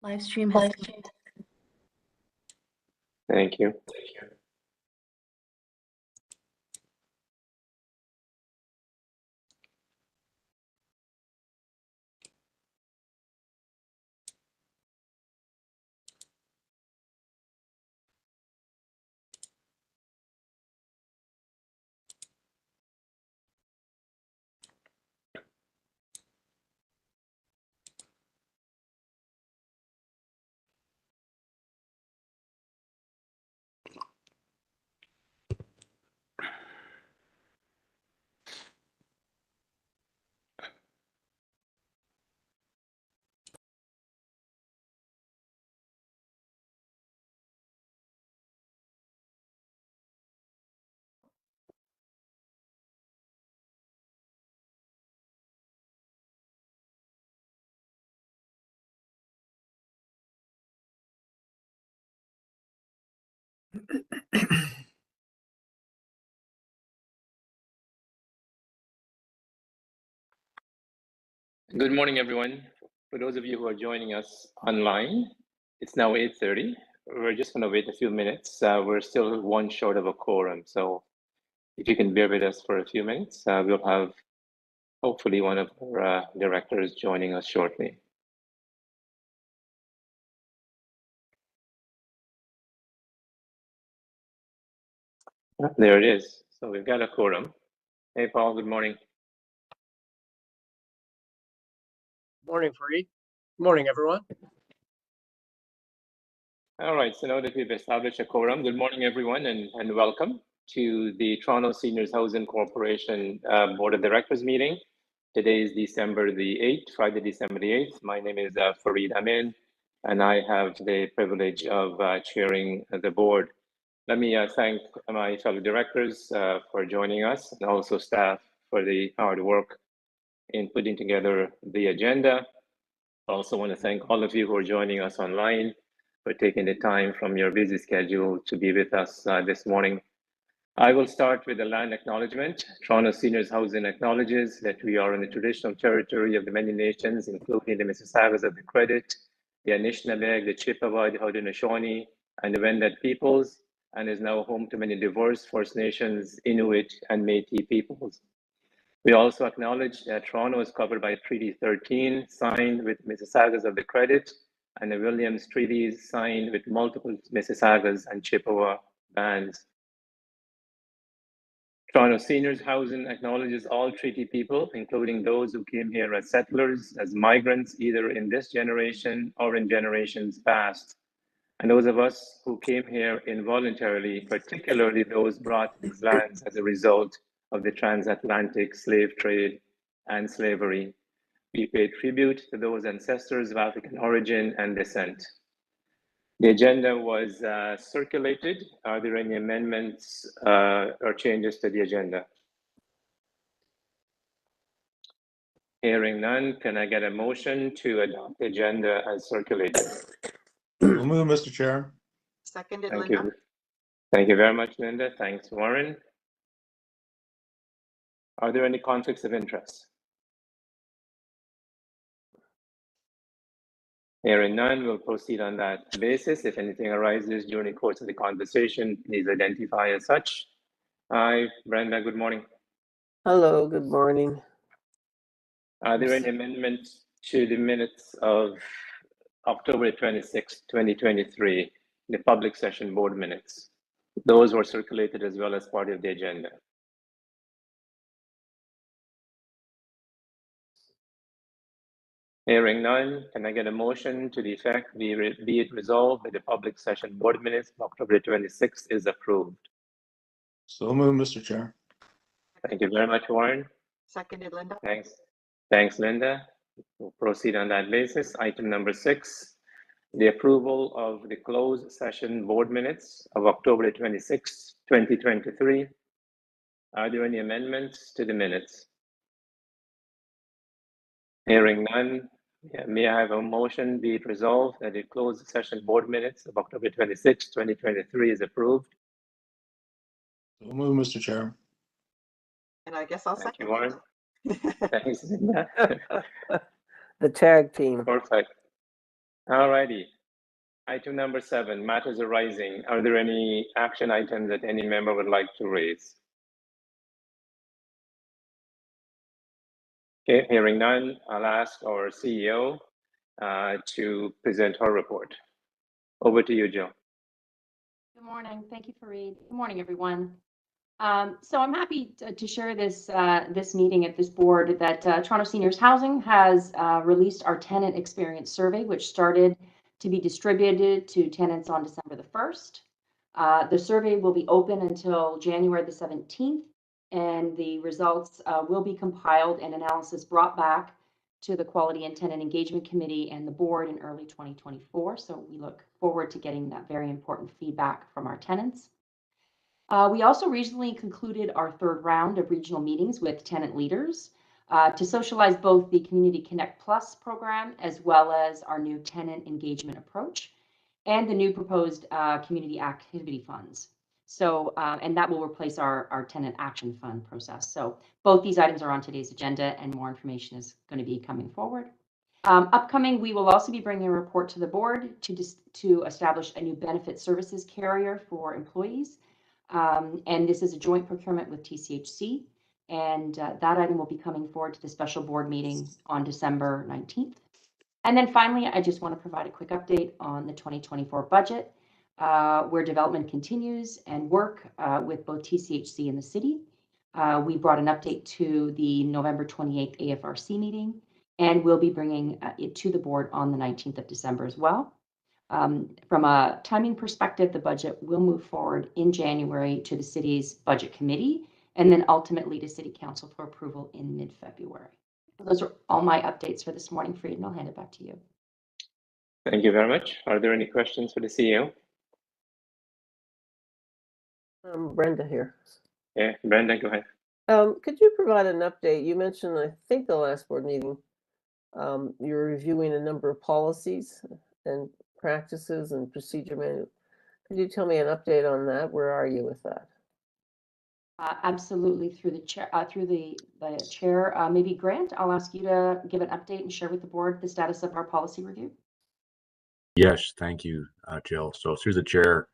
Livestream has started. Thank you. Good morning, everyone. For those of you who are joining us online, it's now 8:30. We're just going to wait a few minutes. We're still one short of a quorum, so if you can bear with us for a few minutes, we'll have hopefully one of our directors joining us shortly. There it is. So we've got a quorum. Hey, Paul, good morning. Morning, Fareed. Morning, everyone. All right, so now that we've established a quorum, good morning, everyone, and welcome to the Toronto Seniors Housing Corporation Board of Directors meeting. Today is December the 8th, Friday, December the 8th. My name is Fareed Amin, and I have the privilege of chairing the board. Let me thank my fellow directors for joining us, and also staff for the hard work in putting together the agenda. I also want to thank all of you who are joining us online for taking the time from your busy schedule to be with us this morning. I will start with the land acknowledgement. Toronto Seniors Housing acknowledges that we are in the traditional territory of the many nations, including the Mississaugas of the Credit, the Anishinaabe, the Chippewa, the Haudenosaunee, and the Wendat peoples, and is now home to many diverse First Nations, Inuit, and Métis peoples. We also acknowledge that Toronto is covered by Treaty 13, signed with Mississaugas of the Credit, and the Williams Treaties, signed with multiple Mississaugas and Chippewa bands. Toronto Seniors Housing acknowledges all treaty people, including those who came here as settlers, as migrants, either in this generation or in generations past. And those of us who came here involuntarily, particularly those brought to these lands as a result of the transatlantic slave trade and slavery. We pay tribute to those ancestors of African origin and descent. The agenda was circulated. Are there any amendments or changes to the agenda? Hearing none, can I get a motion to adopt the agenda as circulated? We'll move, Mr. Chair. Seconded, Thank Linda. you. Thank you very much, Linda. Thanks, Warren. Are there any conflicts of interest? Hearing none, we'll proceed on that basis. If anything arises during the course of the conversation, please identify as such. Hi, Brenda, good morning. Hello, good morning. Are there any amendments to the minutes of October 26, 2023, the public session board minutes? Those were circulated as well as part of the agenda. Hearing none, can I get a motion to the effect be it resolved that the public session board minutes of October 26 is approved? So move, Mr. Chair. Thank you very much, Warren. Seconded, Linda. Thanks. Thanks, Linda. We'll proceed on that basis. Item number 6, the approval of the closed session board minutes of October 26, 2023. Are there any amendments to the minutes? Hearing none, may I have a motion be it resolved that the closed session board minutes of October 26, 2023 is approved? So move, Mr. Chair. And I guess I'll Thank you, second Warren. it. Thanks, Linda. The tag team. Perfect. All righty. Item number 7, matters arising. Are there any action items that any member would like to raise? Okay, hearing none, I'll ask our CEO to present her report. Over to you, Jill. Good morning. Thank you, Fareed. Good morning, everyone. So I'm happy to share this meeting at this board that Toronto Seniors Housing has released our tenant experience survey, which started to be distributed to tenants on December the 1st. The survey will be open until January the 17th, and the results will be compiled and analysis brought back to the Quality and Tenant Engagement Committee and the board in early 2024. So we look forward to getting that very important feedback from our tenants. We also recently concluded our 3rd round of regional meetings with tenant leaders to socialize both the Community Connect Plus program as well as our new tenant engagement approach and the new proposed community activity funds. So, and that will replace our tenant action fund process. So both these items are on today's agenda and more information is going to be coming forward. Upcoming, we will also be bringing a report to the board to establish a new benefit services carrier for employees. And this is a joint procurement with TSHC. And that item will be coming forward to the special board meeting on December 19th. And then finally, I just want to provide a quick update on the 2024 budget, where development continues and work with both TSHC and the city. We brought an update to the November 28th AFRC meeting, and we'll be bringing it to the board on the 19th of December as well. From a timing perspective, the budget will move forward in January to the city's budget committee, and then ultimately to city council for approval in mid-February. Those are all my updates for this morning, Fried, and I'll hand it back to you. Thank you very much. Are there any questions for the CEO? Brenda here. Yeah, Brenda, go ahead. Could you provide an update? You mentioned, I think the last board meeting, you're reviewing a number of policies and practices and procedure manual. Could you tell me an update on that? Where are you with that? Absolutely, through the chair. Maybe Grant, I'll ask you to give an update and share with the board the status of our policy review. Yes, thank you, Jill. So through the chair,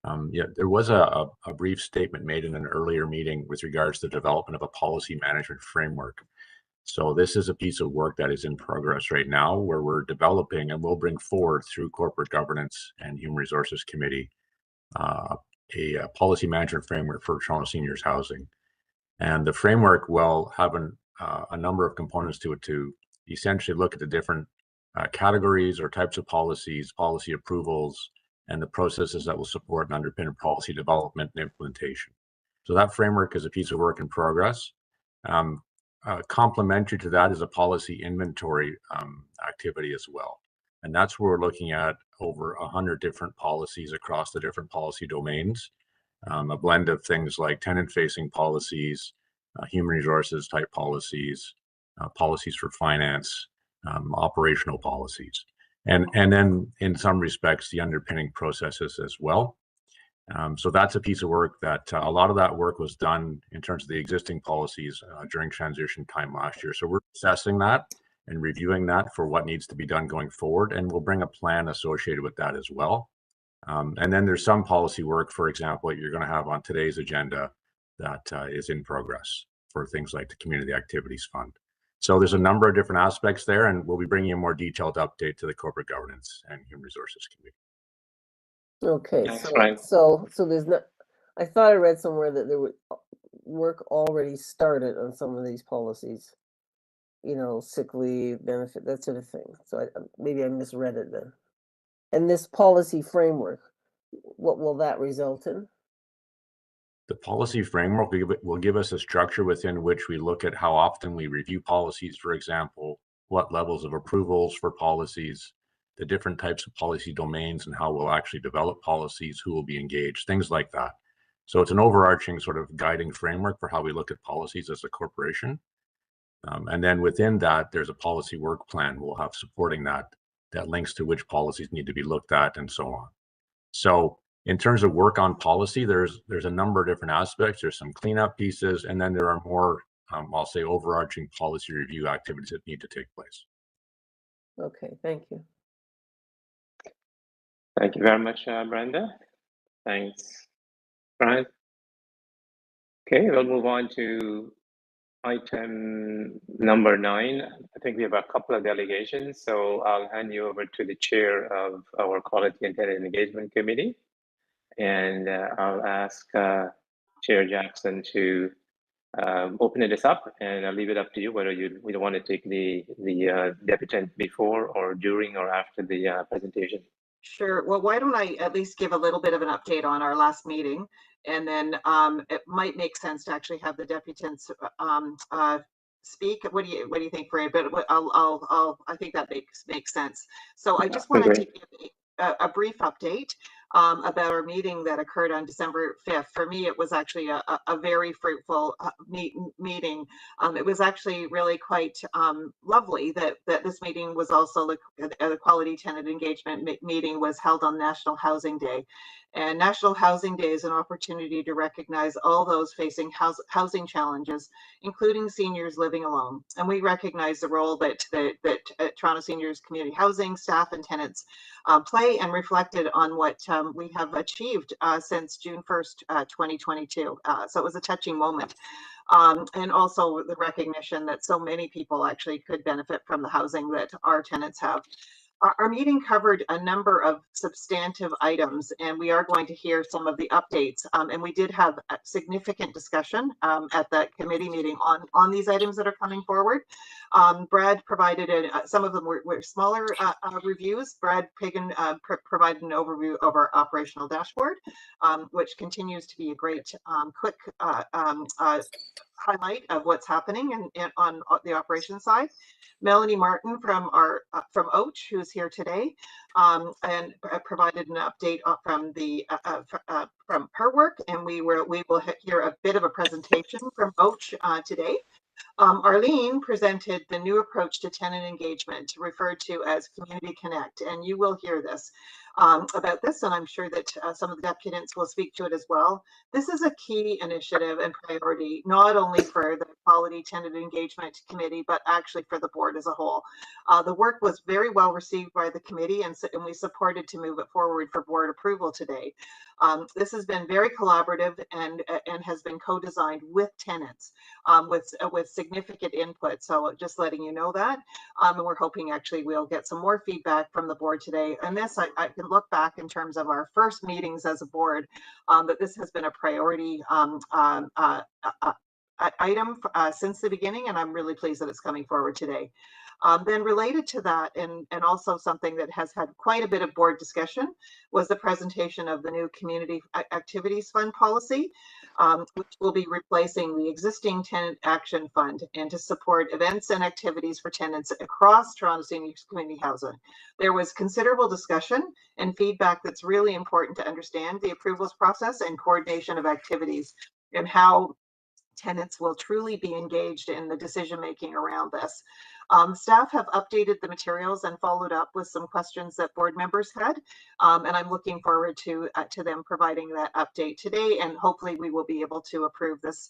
there was a brief statement made in an earlier meeting with regards to the development of a policy management framework. So this is a piece of work that is in progress right now, where we're developing and we'll bring forward through Corporate Governance and Human Resources Committee a policy management framework for Toronto Seniors Housing. And the framework will have a number of components to it to essentially look at the different categories or types of policies, policy approvals, and the processes that will support and underpin policy development and implementation. So that framework is a piece of work in progress. Complementary to that is a policy inventory activity as well. And that's where we're looking at over 100 different policies across the different policy domains, a blend of things like tenant-facing policies, human resources type policies, policies for finance, operational policies, and then in some respects, the underpinning processes as well. So that's a piece of work that a lot of that work was done in terms of the existing policies during transition time last year. So we're assessing that and reviewing that for what needs to be done going forward. And we'll bring a plan associated with that as well. And then there's some policy work, for example, that you're going to have on today's agenda that is in progress for things like the Community Activities Fund. So there's a number of different aspects there, and we'll be bringing a more detailed update to the Corporate Governance and Human Resources Committee. Okay, That's right. so there's not, I thought I read somewhere that there was work already started on some of these policies, you know, sick leave, benefit, that sort of thing. So maybe I misread it then. And this policy framework, what will that result in? The policy framework will give us a structure within which we look at how often we review policies, for example, what levels of approvals for policies, the different types of policy domains and how we'll actually develop policies, who will be engaged, things like that. So it's an overarching sort of guiding framework for how we look at policies as a corporation. And then within that, there's a policy work plan we'll have supporting that links to which policies need to be looked at and so on. So in terms of work on policy, there's a number of different aspects. There's some cleanup pieces, and then there are more, I'll say, overarching policy review activities that need to take place. Okay, thank you. Thank you very much, Brenda. Thanks, Brian. Okay, we'll move on to item number 9. I think we have a couple of delegations, so I'll hand you over to the chair of our Quality and Tenant Engagement Committee. And I'll ask Chair Jackson to open this up, and I'll leave it up to you whether you want to take the deputant before or during or after the presentation. Sure. Well, why don't I at least give a little bit of an update on our last meeting, and then it might make sense to actually have the deputants speak. What do you think, Fred? But I think that makes sense. So I just wanted to give a brief update about our meeting that occurred on December 5th. For me, it was actually a very fruitful meeting. It was actually really quite lovely that this meeting was also the Quality Tenant Engagement meeting was held on National Housing Day. And National Housing Day is an opportunity to recognize all those facing housing challenges, including seniors living alone. And we recognize the role that Toronto Seniors Community Housing staff and tenants play, and reflected on what we have achieved since June 1st, 2022. So it was a touching moment. And also the recognition that so many people actually could benefit from the housing that our tenants have. Our meeting covered a number of substantive items, and we are going to hear some of the updates. And we did have a significant discussion at that committee meeting on these items that are coming forward. Brad provided some of them were smaller reviews. Brad Pagan provided an overview of our operational dashboard, which continues to be a great quick highlight of what's happening on the operations side. Melanie Martin from OACH, who's here today, and provided an update from her work, and we will hear a bit of a presentation from OACH today. Arlene presented the new approach to tenant engagement, referred to as Community Connect, and you will hear this about this, and I'm sure that some of the deputants will speak to it as well. This is a key initiative and priority, not only for the Quality Tenant Engagement Committee, but actually for the board as a whole. The work was very well received by the committee, and we supported to move it forward for board approval today. This has been very collaborative and has been co-designed with tenants with significant input. So just letting you know that, and we're hoping actually we'll get some more feedback from the board today. And this, I can look back in terms of our first meetings as a board, that this has been a priority item since the beginning, and I'm really pleased that it's coming forward today. Then related to that, and also something that has had quite a bit of board discussion, was the presentation of the new Community Activities Fund policy, which will be replacing the existing Tenant Action Fund, and to support events and activities for tenants across Toronto Seniors Community Housing. There was considerable discussion and feedback that's really important to understand the approvals process and coordination of activities, and how tenants will truly be engaged in the decision making around this. Staff have updated the materials and followed up with some questions that board members had, and I'm looking forward to them providing that update today, and hopefully we will be able to approve this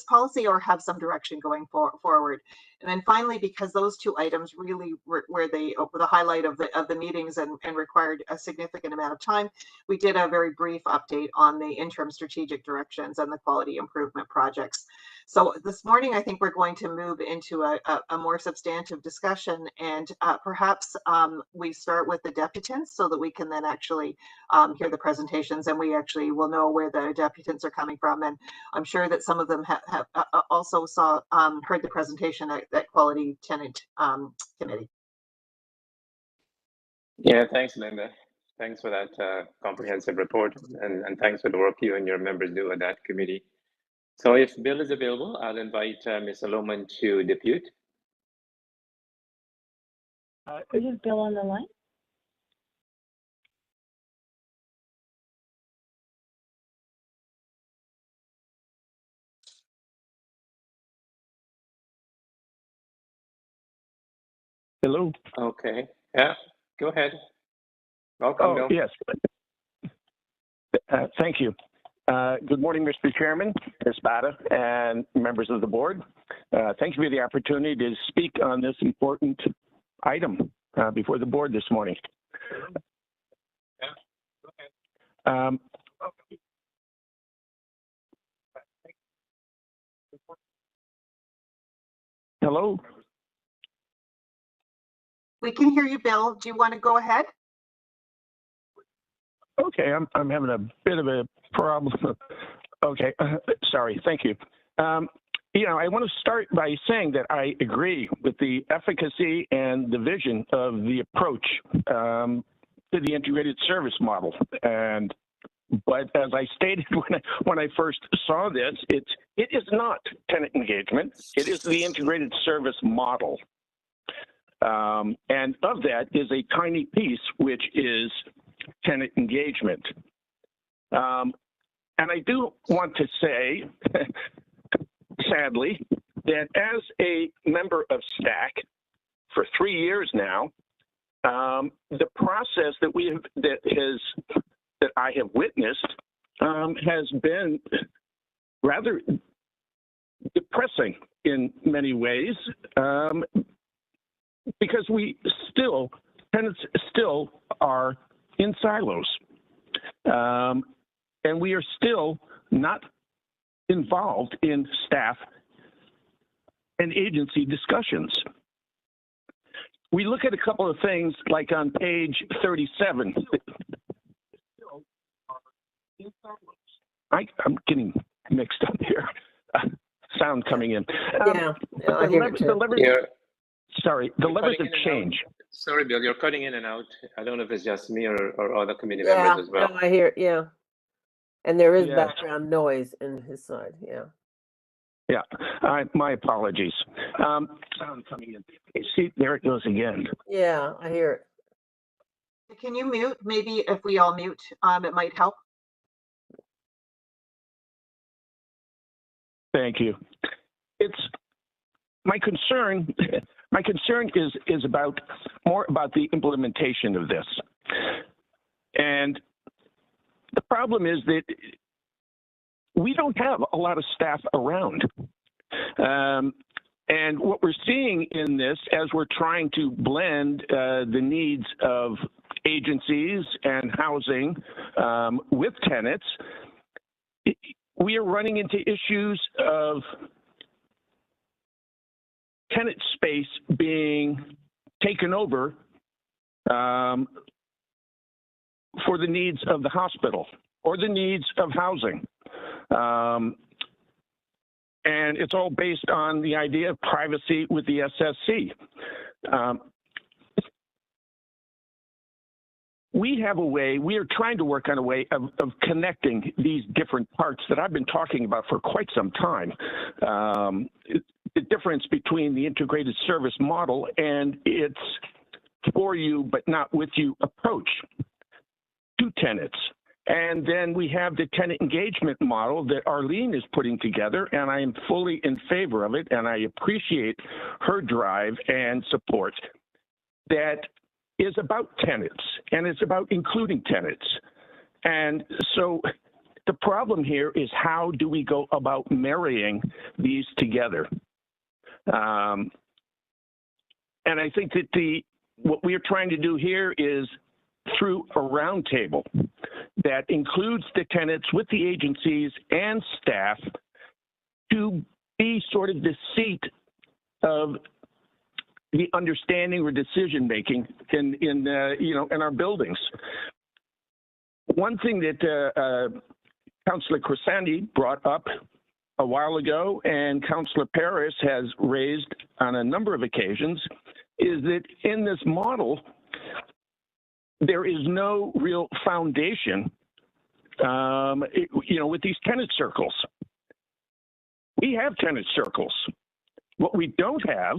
policy or have some direction going forward. And then finally, because those two items really were the highlight of the meetings and required a significant amount of time, we did a very brief update on the interim strategic directions and the quality improvement projects. So this morning, I think we're going to move into a more substantive discussion, and perhaps we start with the deputants so that we can then actually hear the presentations, and we actually will know where the deputants are coming from. And I'm sure that some of them have also heard the presentation at Quality Tenant Committee. Yeah, thanks, Linda. Thanks for that comprehensive report, and thanks for the work you and your members do at that committee. So if Bill is available, I'll invite Ms. Aloman to depute. Is Bill on the line? Hello. Okay. Yeah, go ahead. Welcome, Bill. Yes. Thank you. Good morning, Mr. Chairman, Ms. Bada, and members of the board. Thank you for the opportunity to speak on this important item before the board this morning. Hello? We can hear you, Bill. Do you want to go ahead? Okay, I'm having a bit of a problem. Okay, sorry, thank you. You know, I want to start by saying that I agree with the efficacy and the vision of the approach to the integrated service model. But as I stated when I first saw this, it is not tenant engagement. It is the integrated service model. And of that is a tiny piece, which is tenant engagement. And I do want to say, sadly, that as a member of STAC for 3 years now, the process that I have witnessed has been rather depressing in many ways, because tenants still are in silos. And we are still not involved in staff and agency discussions. We look at a couple of things like on page 37. I'm getting mixed up here. Sound coming in. Yeah, I hear it too. Sorry, the levers of change. Sorry, Bill, you're cutting in and out. I don't know if it's just me or other committee members as well. No, I hear it, yeah. And there is Yes. background noise in his side, yeah. Yeah, my apologies. Sound coming in. See, there it goes again. Yeah, I hear it. Can you mute? Maybe if we all mute, it might help. Thank you. It's my concern. My concern is more about the implementation of this, and the problem is that we don't have a lot of staff around. And what we're seeing in this, as we're trying to blend the needs of agencies and housing with tenants, we are running into issues of tenant space being taken over for the needs of the hospital or the needs of housing. And it's all based on the idea of privacy with the SSC. We are trying to work on a way of connecting these different parts that I've been talking about for quite some time. The difference between the integrated service model and its for you but not with you approach to tenants. And then we have the tenant engagement model that Arlene is putting together, and I am fully in favor of it, and I appreciate her drive and support. That is about tenants, and it's about including tenants. And so the problem here is, how do we go about marrying these together? And I think that what we are trying to do here is through a roundtable that includes the tenants with the agencies and staff to be sort of the seat of the understanding or decision making in our buildings. One thing that Councillor Crescendi brought up a while ago, and Councillor Paris has raised on a number of occasions, is that in this model, there is no real foundation, with these tenant circles. We have tenant circles. What we don't have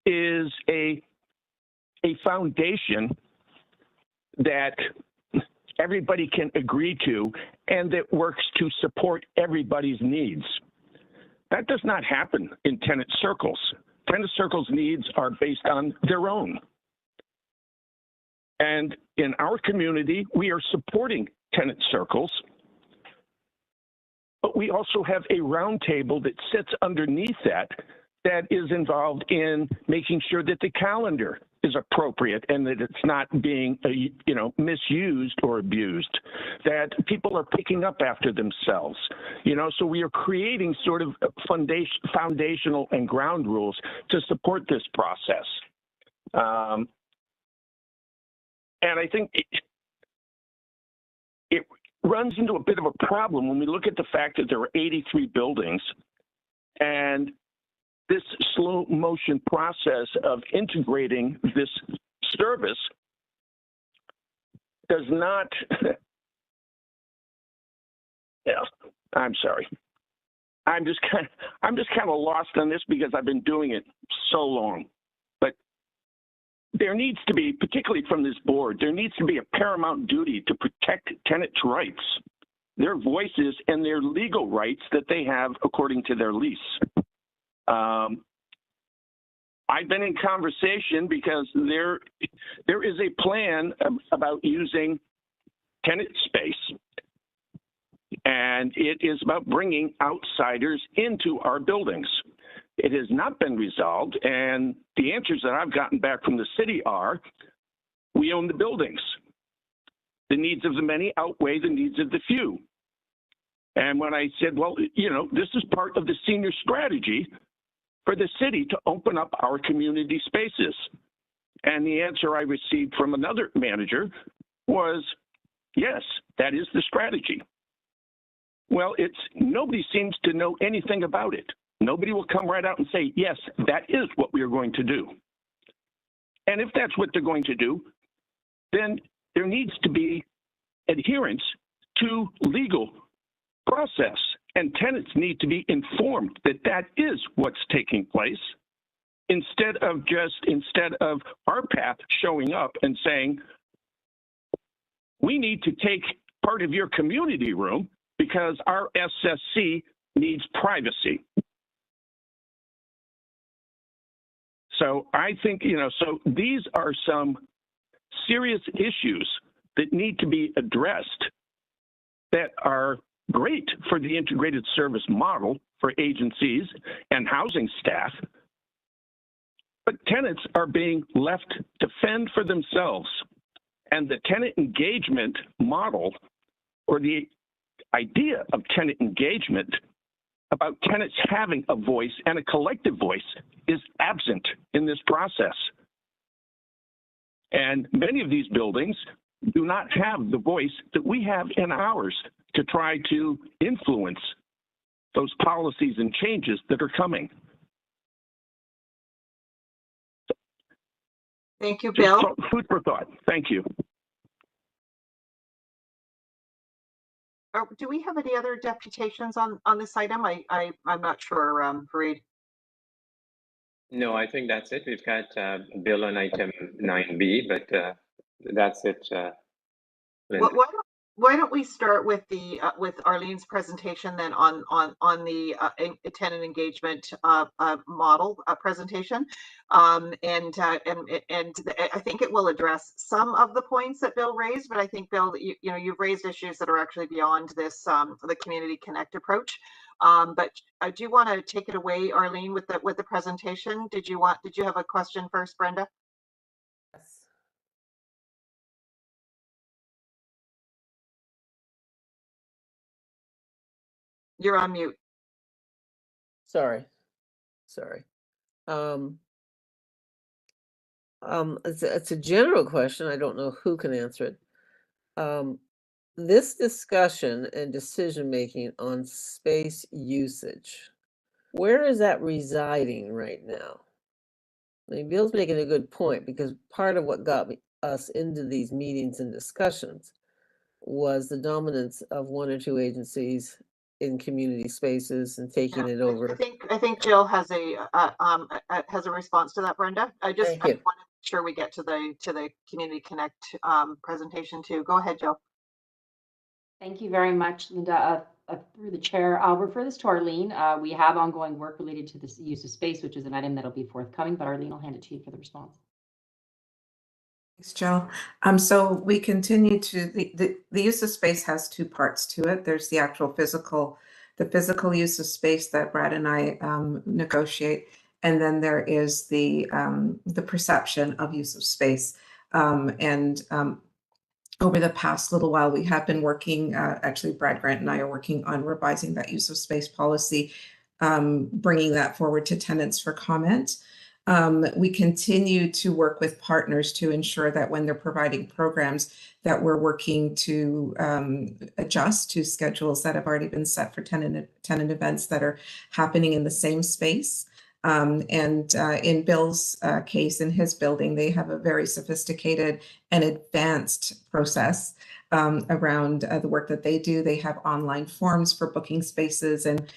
is a foundation that everybody can agree to and that works to support everybody's needs. That does not happen in tenant circles. Tenant circles' needs are based on their own. And in our community, we are supporting tenant circles, but we also have a roundtable that sits underneath that is involved in making sure that the calendar is appropriate and that it's not being, misused or abused, that people are picking up after themselves, so we are creating sort of foundational and ground rules to support this process. And I think it runs into a bit of a problem when we look at the fact that there are 83 buildings, and this slow motion process of integrating this service does not, I'm sorry. I'm just kind of lost on this because I've been doing it so long. But there needs to be, particularly from this board, there needs to be a paramount duty to protect tenants' rights, their voices, and their legal rights that they have according to their lease. I've been in conversation because there is a plan about using tenant space, and it is about bringing outsiders into our buildings. It has not been resolved, and the answers that I've gotten back from the city are, we own the buildings. The needs of the many outweigh the needs of the few. And when I said, well, this is part of the senior strategy for the city to open up our community spaces. And the answer I received from another manager was, yes, that is the strategy. Well, nobody seems to know anything about it. Nobody will come right out and say, yes, that is what we are going to do. And if that's what they're going to do, then there needs to be adherence to legal process, and tenants need to be informed that that is what's taking place, instead of our path showing up and saying, we need to take part of your community room because our SSC needs privacy. So I think, so these are some serious issues that need to be addressed that are great for the integrated service model for agencies and housing staff, but tenants are being left to fend for themselves. And the tenant engagement model, or the idea of tenant engagement about tenants having a voice and a collective voice, is absent in this process. And many of these buildings do not have the voice that we have in ours to try to influence those policies and changes that are coming. Thank you, Bill. Just food for thought. Thank you. Do we have any other deputations on this item? I'm not sure, Fareed. No, I think that's it. We've got Bill on item 9B, but that's it. Why don't we start with with Arlene's presentation then on the tenant engagement model presentation, and I think it will address some of the points that Bill raised. But I think, Bill, you've raised issues that are actually beyond this the Community Connect approach. But do you want to take it away, Arlene, with the presentation? Did you have a question first, Brenda? Yes. You're on mute. Sorry. It's a general question. I don't know who can answer it. This discussion and decision making on space usage, where is that residing right now? I mean, Bill's making a good point, because part of what got us into these meetings and discussions was the dominance of one or two agencies in community spaces and taking it over. I think Jill has a response to that, Brenda. I want to make sure we get to the Community Connect presentation too. Go ahead, Jill. Thank you very much, Linda. Through the chair, I'll refer this to Arlene. We have ongoing work related to the use of space, which is an item that'll be forthcoming, but Arlene, I'll hand it to you for the response. Thanks, Jill. So we continue to, the use of space has two parts to it. There's the actual physical use of space that Brad and I negotiate. and then there is the perception of use of space. Over the past little while, we have been working, actually Brad Grant and I are working on revising that use of space policy, bringing that forward to tenants for comment. We continue to work with partners to ensure that when they're providing programs, that we're working to adjust to schedules that have already been set for tenant events that are happening in the same space. In Bill's case, in his building, they have a very sophisticated and advanced process around the work that they do. They have online forms for booking spaces, and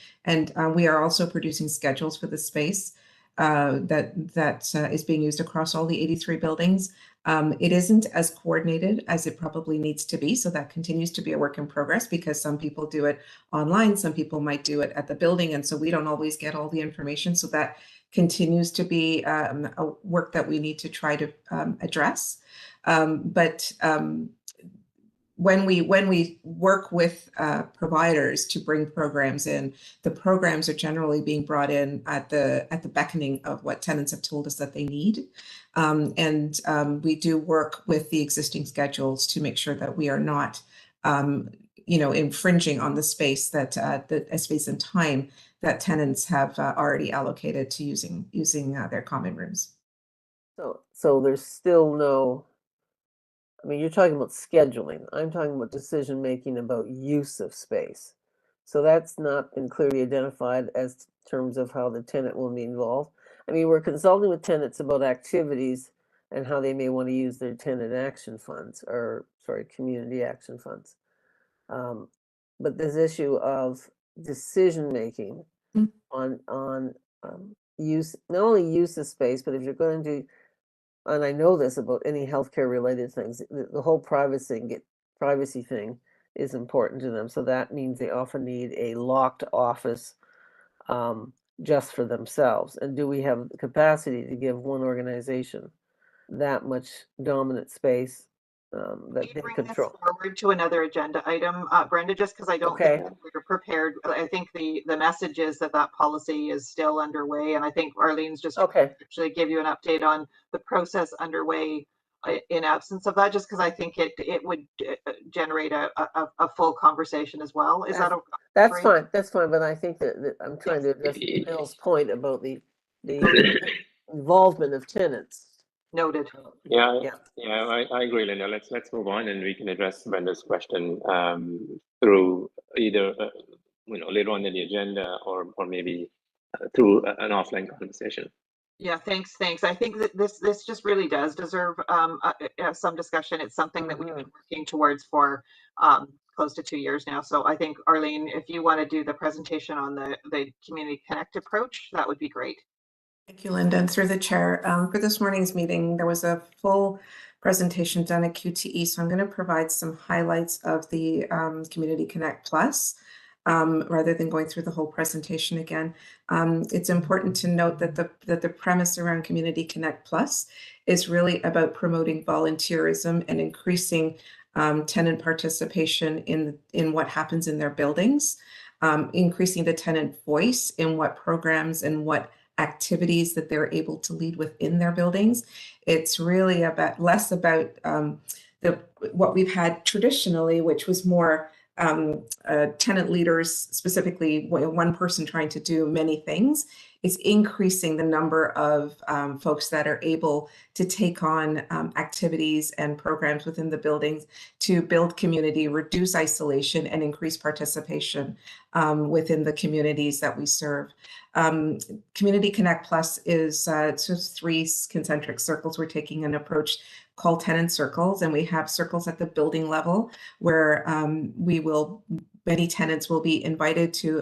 we are also producing schedules for the space that is being used across all the 83 buildings. It isn't as coordinated as it probably needs to be, so that continues to be a work in progress because some people do it online, some people might do it at the building, and so we don't always get all the information. So that continues to be a work that we need to try to address. When we work with providers to bring programs in, the programs are generally being brought in at the beckoning of what tenants have told us that they need. We do work with the existing schedules to make sure that we are not, infringing on the space that the space and time that tenants have already allocated to using their common rooms. So there's still no. I mean, you're talking about scheduling. I'm talking about decision making about use of space. So that's not been clearly identified as terms of how the tenant will be involved. I mean, we're consulting with tenants about activities and how they may want to use their tenant action funds, or community action funds. But this issue of decision making on use, not only use of space, but if you're going to, and I know this about any healthcare related things, the whole privacy thing is important to them. So that means they often need a locked office just for themselves. And do we have the capacity to give one organization that much dominant space that they control? This forward to another agenda item, Brenda, just because I don't think we're prepared. I think the message is that policy is still underway, and I think Arlene's just actually give you an update on the process underway in absence of that, just because I think it would generate a full conversation as well. Is that okay? That's fine. That's fine. But I think that I'm trying to address Bill's point about the involvement of tenants. Noted. Yeah, I agree, Linda. Let's move on, and we can address Brenda's question through either later on in the agenda, or maybe through an offline conversation. Yeah, thanks. I think that this just really does deserve some discussion. It's something that we've been working towards for close to 2 years now. So I think, Arlene, if you want to do the presentation on the Community Connect approach, that would be great. Thank you, Linda. And through the chair, for this morning's meeting, there was a full presentation done at QTE. So I'm going to provide some highlights of the Community Connect Plus, rather than going through the whole presentation again. It's important to note that the premise around Community Connect Plus is really about promoting volunteerism and increasing tenant participation in what happens in their buildings, increasing the tenant voice in what programs and what activities that they're able to lead within their buildings. It's really less about what we've had traditionally, which was more tenant leaders, specifically one person trying to do many things. Is increasing the number of folks that are able to take on activities and programs within the buildings to build community, reduce isolation, and increase participation within the communities that we serve. Community Connect Plus is sort of 3 concentric circles. We're taking an approach called tenant circles, and we have circles at the building level where many tenants will be invited to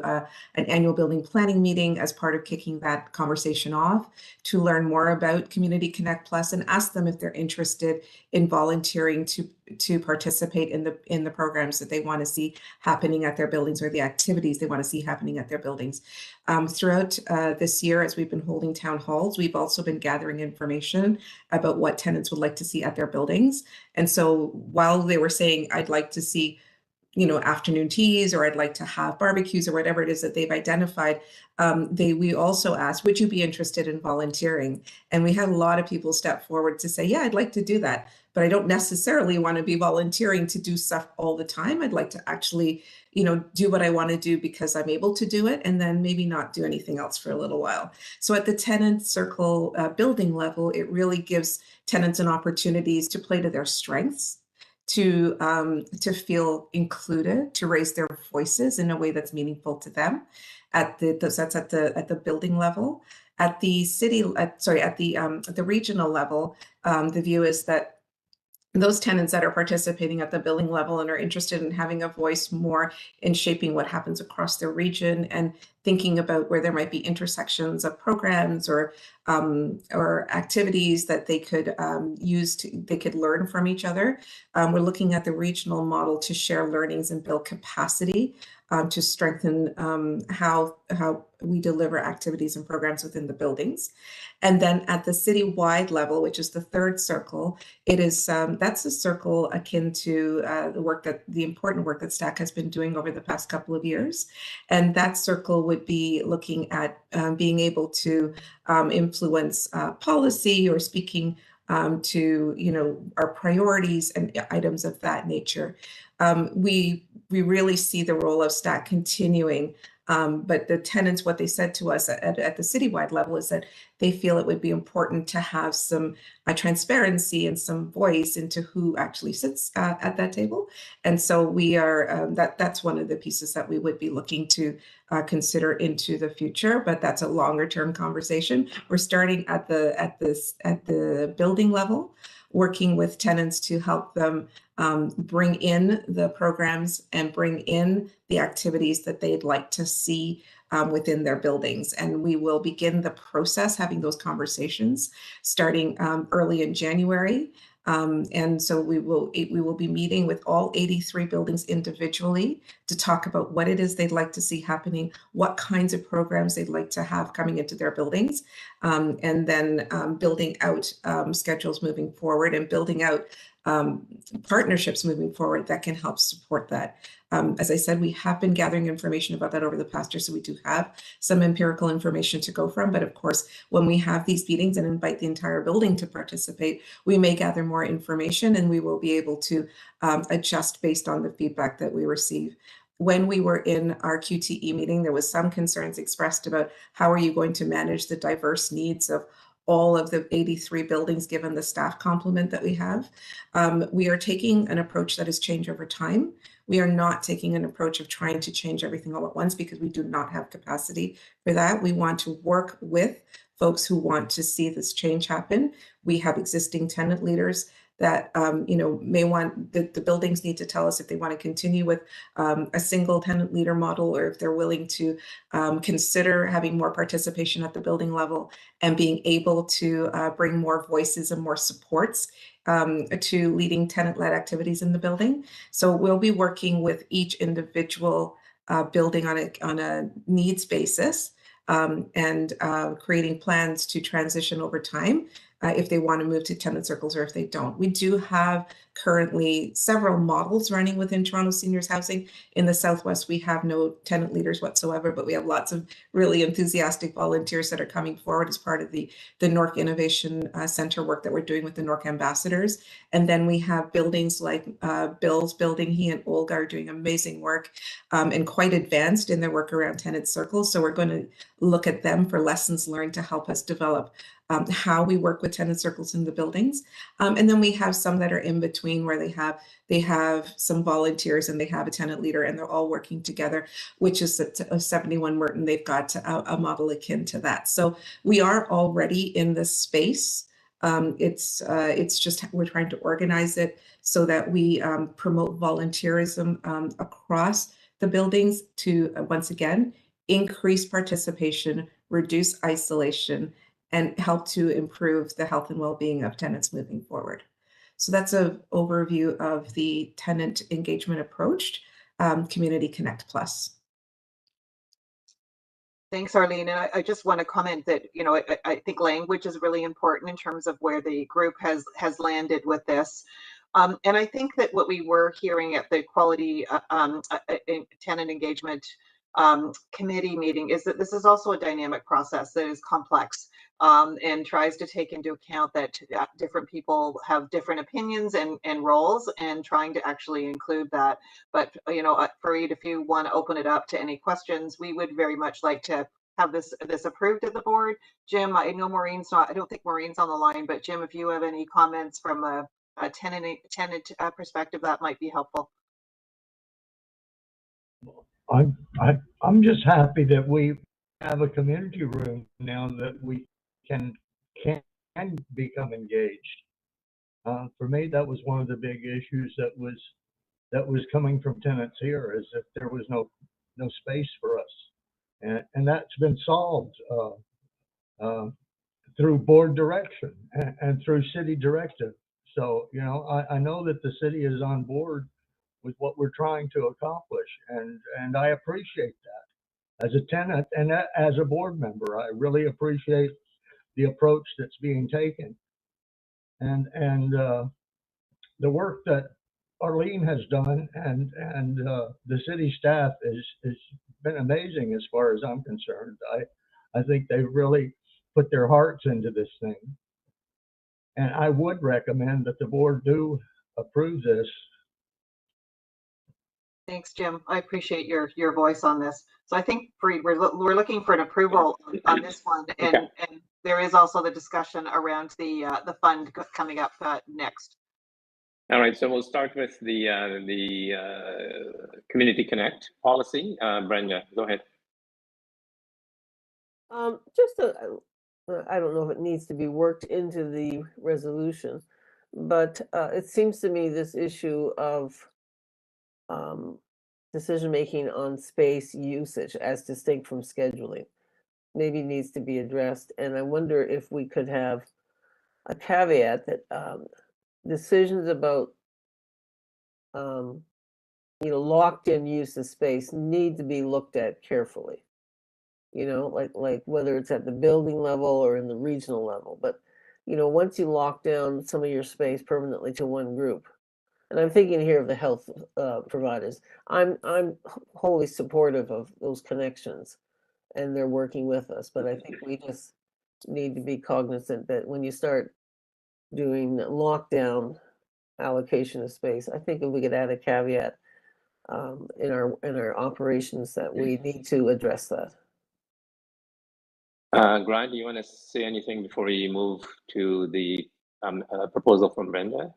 an annual building planning meeting as part of kicking that conversation off to learn more about Community Connect Plus and ask them if they're interested in volunteering to participate in the programs that they want to see happening at their buildings, or the activities they want to see happening at their buildings. Throughout this year, as we've been holding town halls, we've also been gathering information about what tenants would like to see at their buildings. And so while they were saying, I'd like to see afternoon teas, or I'd like to have barbecues, or whatever it is that they've identified. We also asked, would you be interested in volunteering? And we had a lot of people step forward to say, yeah, I'd like to do that, but I don't necessarily want to be volunteering to do stuff all the time. I'd like to actually, do what I want to do because I'm able to do it, and then maybe not do anything else for a little while. So at the tenant circle building level, it really gives tenants an opportunities to play to their strengths, to feel included, to raise their voices in a way that's meaningful to them. That's at the building level. At the the regional level, the view is that those tenants that are participating at the building level and are interested in having a voice more in shaping what happens across their region, and thinking about where there might be intersections of programs or activities that they could they could learn from each other. We're looking at the regional model to share learnings and build capacity to strengthen how we deliver activities and programs within the buildings. And then at the city-wide level, which is the third circle, it is that's a circle akin to the important work that STAC has been doing over the past couple of years. And that circle would be looking at being able to influence policy, or speaking to our priorities and items of that nature. We really see the role of STAC continuing. But the tenants, what they said to us at the citywide level is that they feel it would be important to have some transparency and some voice into who actually sits at that table. And so we are that's one of the pieces that we would be looking to consider into the future, but that's a longer term conversation. We're starting at the building level, working with tenants to help them bring in the programs and bring in the activities that they'd like to see within their buildings. And we will begin the process, having those conversations starting early in January. And so we will be meeting with all 83 buildings individually to talk about what it is they'd like to see happening, what kinds of programs they'd like to have coming into their buildings, and then building out schedules moving forward, and building out partnerships moving forward that can help support that. As I said, we have been gathering information about that over the past year, so we do have some empirical information to go from. But of course, when we have these meetings and invite the entire building to participate, we may gather more information, and we will be able to adjust based on the feedback that we receive. When we were in our QTE meeting, there was some concerns expressed about how are you going to manage the diverse needs of all of the 83 buildings, given the staff complement that we have. We are taking an approach that has changed over time. We are not taking an approach of trying to change everything all at once, because we do not have capacity for that. We want to work with folks who want to see this change happen. We have existing tenant leaders that may want the buildings need to tell us if they want to continue with a single tenant leader model, or if they're willing to consider having more participation at the building level and being able to bring more voices and more supports to leading tenant-led activities in the building. So we'll be working with each individual building on a needs basis, and creating plans to transition over time if they want to move to tenant circles or if they don't. We do have currently several models running within Toronto Seniors Housing. In the Southwest, we have no tenant leaders whatsoever, but we have lots of really enthusiastic volunteers that are coming forward as part of the NORC Innovation Center work that we're doing with the NORC ambassadors. And then we have buildings like Bill's building. He and Olga are doing amazing work and quite advanced in their work around tenant circles. So we're going to look at them for lessons learned to help us develop how we work with tenant circles in the buildings. And then we have some that are in between, where they have some volunteers and they have a tenant leader, and they're all working together, which is at 71 Merton. They've got a model akin to that. So we are already in this space. It's just we're trying to organize it so that we promote volunteerism across the buildings to, once again, increase participation, reduce isolation, and help to improve the health and well-being of tenants moving forward. So that's an overview of the tenant engagement approach, Community Connect Plus. Thanks, Arlene. And I just want to comment that, I think language is really important in terms of where the group has landed with this. And I think that what we were hearing at the quality tenant engagement committee meeting is that this is also a dynamic process that is complex and tries to take into account that different people have different opinions and roles, and trying to actually include that. But, you know, Fareed, if you want to open it up to any questions, we would very much like to have this approved at the board. Jim, I know Maureen's not, I don't think Maureen's on the line, but Jim, if you have any comments from a tenant perspective, that might be helpful. I'm just happy that we have a community room now that we can become engaged. For me, that was one of the big issues that was coming from tenants here, is that there was no space for us, and that's been solved through board direction and through city directive. So, you know, I know that the city is on board with what we're trying to accomplish, and I appreciate that as a tenant and as a board member. I really appreciate the approach that's being taken, and the work that Arlene has done and the city staff has been amazing as far as I'm concerned. I think they really put their hearts into this thing, and I would recommend that the board do approve this. Thanks, Jim. I appreciate your voice on this. So I think we're looking for an approval on this one, and there is also the discussion around the fund coming up next. All right, so we'll start with the Community Connect policy. Brenda, go ahead. Just I don't know if it needs to be worked into the resolution, but it seems to me this issue of decision-making on space usage as distinct from scheduling maybe needs to be addressed. And I wonder if we could have a caveat that decisions about you know, locked-in use of space need to be looked at carefully. You know, like whether it's at the building level or in the regional level. But you know, once you lock down some of your space permanently to one group, and I'm thinking here of the health providers, I'm wholly supportive of those connections, and they're working with us. But I think we just need to be cognizant that when you start doing lockdown allocation of space, I think if we could add a caveat in our operations that we need to address that. Grant, do you want to say anything before we move to the proposal from Brenda?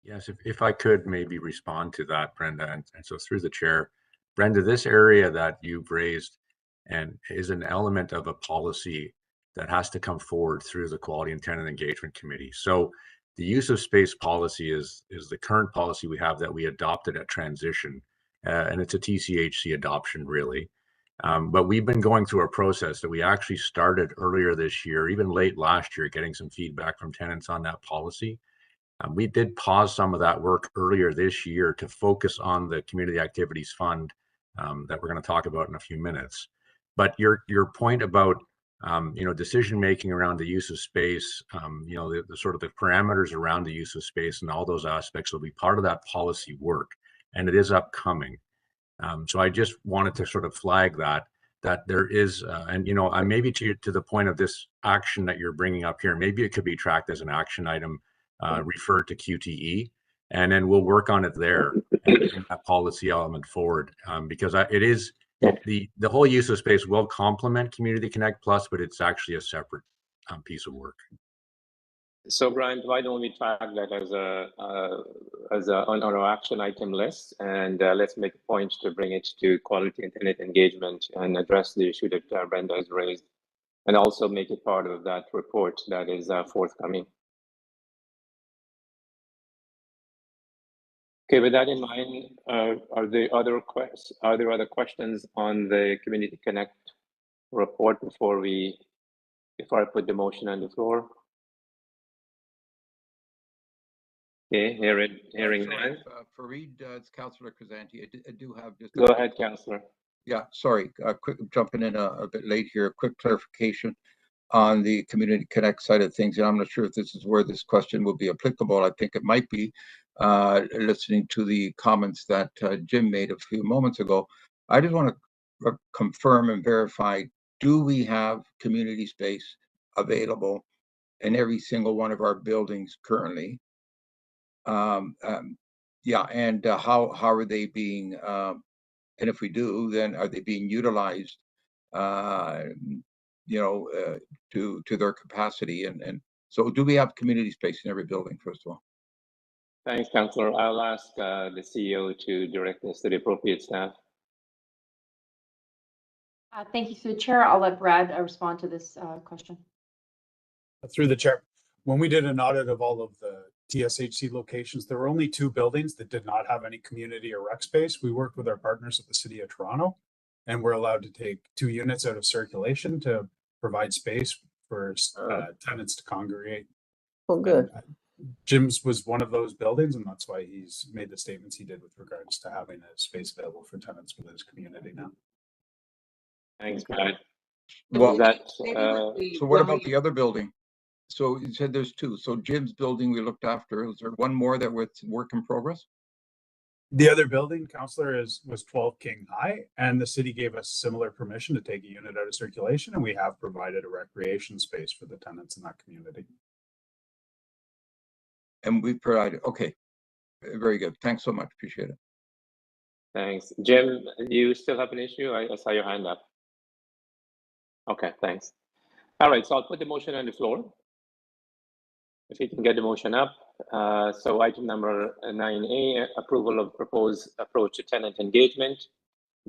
Yes, if I could maybe respond to that, Brenda, and so through the chair, Brenda, this area that you've raised and is an element of a policy that has to come forward through the Quality and Tenant Engagement Committee. So the use of space policy is the current policy we have that we adopted at transition, and it's a TSHC adoption really. But we've been going through a process that we actually started earlier this year, even late last year, getting some feedback from tenants on that policy. We did pause some of that work earlier this year to focus on the Community Activities Fund that we're going to talk about in a few minutes. But your point about you know, decision making around the use of space, you know, the sort of the parameters around the use of space and all those aspects will be part of that policy work, and it is upcoming. So I just wanted to sort of flag that there is, and you know, maybe to the point of this action that you're bringing up here, maybe it could be tracked as an action item, referred to QTE, and then we'll work on it there and bring that policy element forward, because it is the whole use of space will complement Community Connect Plus, but it's actually a separate piece of work. So Brian, why don't we track that as on our action item list, and let's make a point to bring it to Quality and Tenant Engagement and address the issue that Brenda has raised, and also make it part of that report that is forthcoming. Okay, with that in mind, are there other questions on the Community Connect report before I put the motion on the floor? Okay, hearing none. Fareed, it's Councillor Crisanti. I do have just. Go ahead, Councillor. Yeah, sorry, quick jumping in a bit late here. Quick clarification. on the Community Connect side of things, and I'm not sure if this is where this question will be applicable. I think it might be, listening to the comments that Jim made a few moments ago. I just want to confirm and verify, do we have community space available in every single one of our buildings currently? Yeah, and how are they being, and if we do, then are they being utilized, to their capacity? And so do we have community space in every building, first of all? Thanks, Councillor. I'll ask the CEO to direct this to the appropriate staff. Thank you, through the chair. I'll let Brad respond to this question. Through the chair, when we did an audit of all of the TSHC locations, there were only 2 buildings that did not have any community or rec space. We worked with our partners at the City of Toronto, and we're allowed to take 2 units out of circulation to provide space for tenants to congregate. Oh, good. And Jim's was one of those buildings, and that's why he's made the statements he did with regards to having a space available for tenants within his community now. Thanks, Brad. Well, so what about the other building? So you said there's 2. So Jim's building we looked after. Is there one more that was work in progress? The other building, Councillor, was 12 King High, and the city gave us similar permission to take a unit out of circulation, and we have provided a recreation space for the tenants in that community. And we provided, okay, very good. Thanks so much. Appreciate it. Thanks. Jim, you still have an issue? I saw your hand up. Okay, thanks. All right, so I'll put the motion on the floor. If you can get the motion up. So item number 9A, approval of proposed approach to tenant engagement.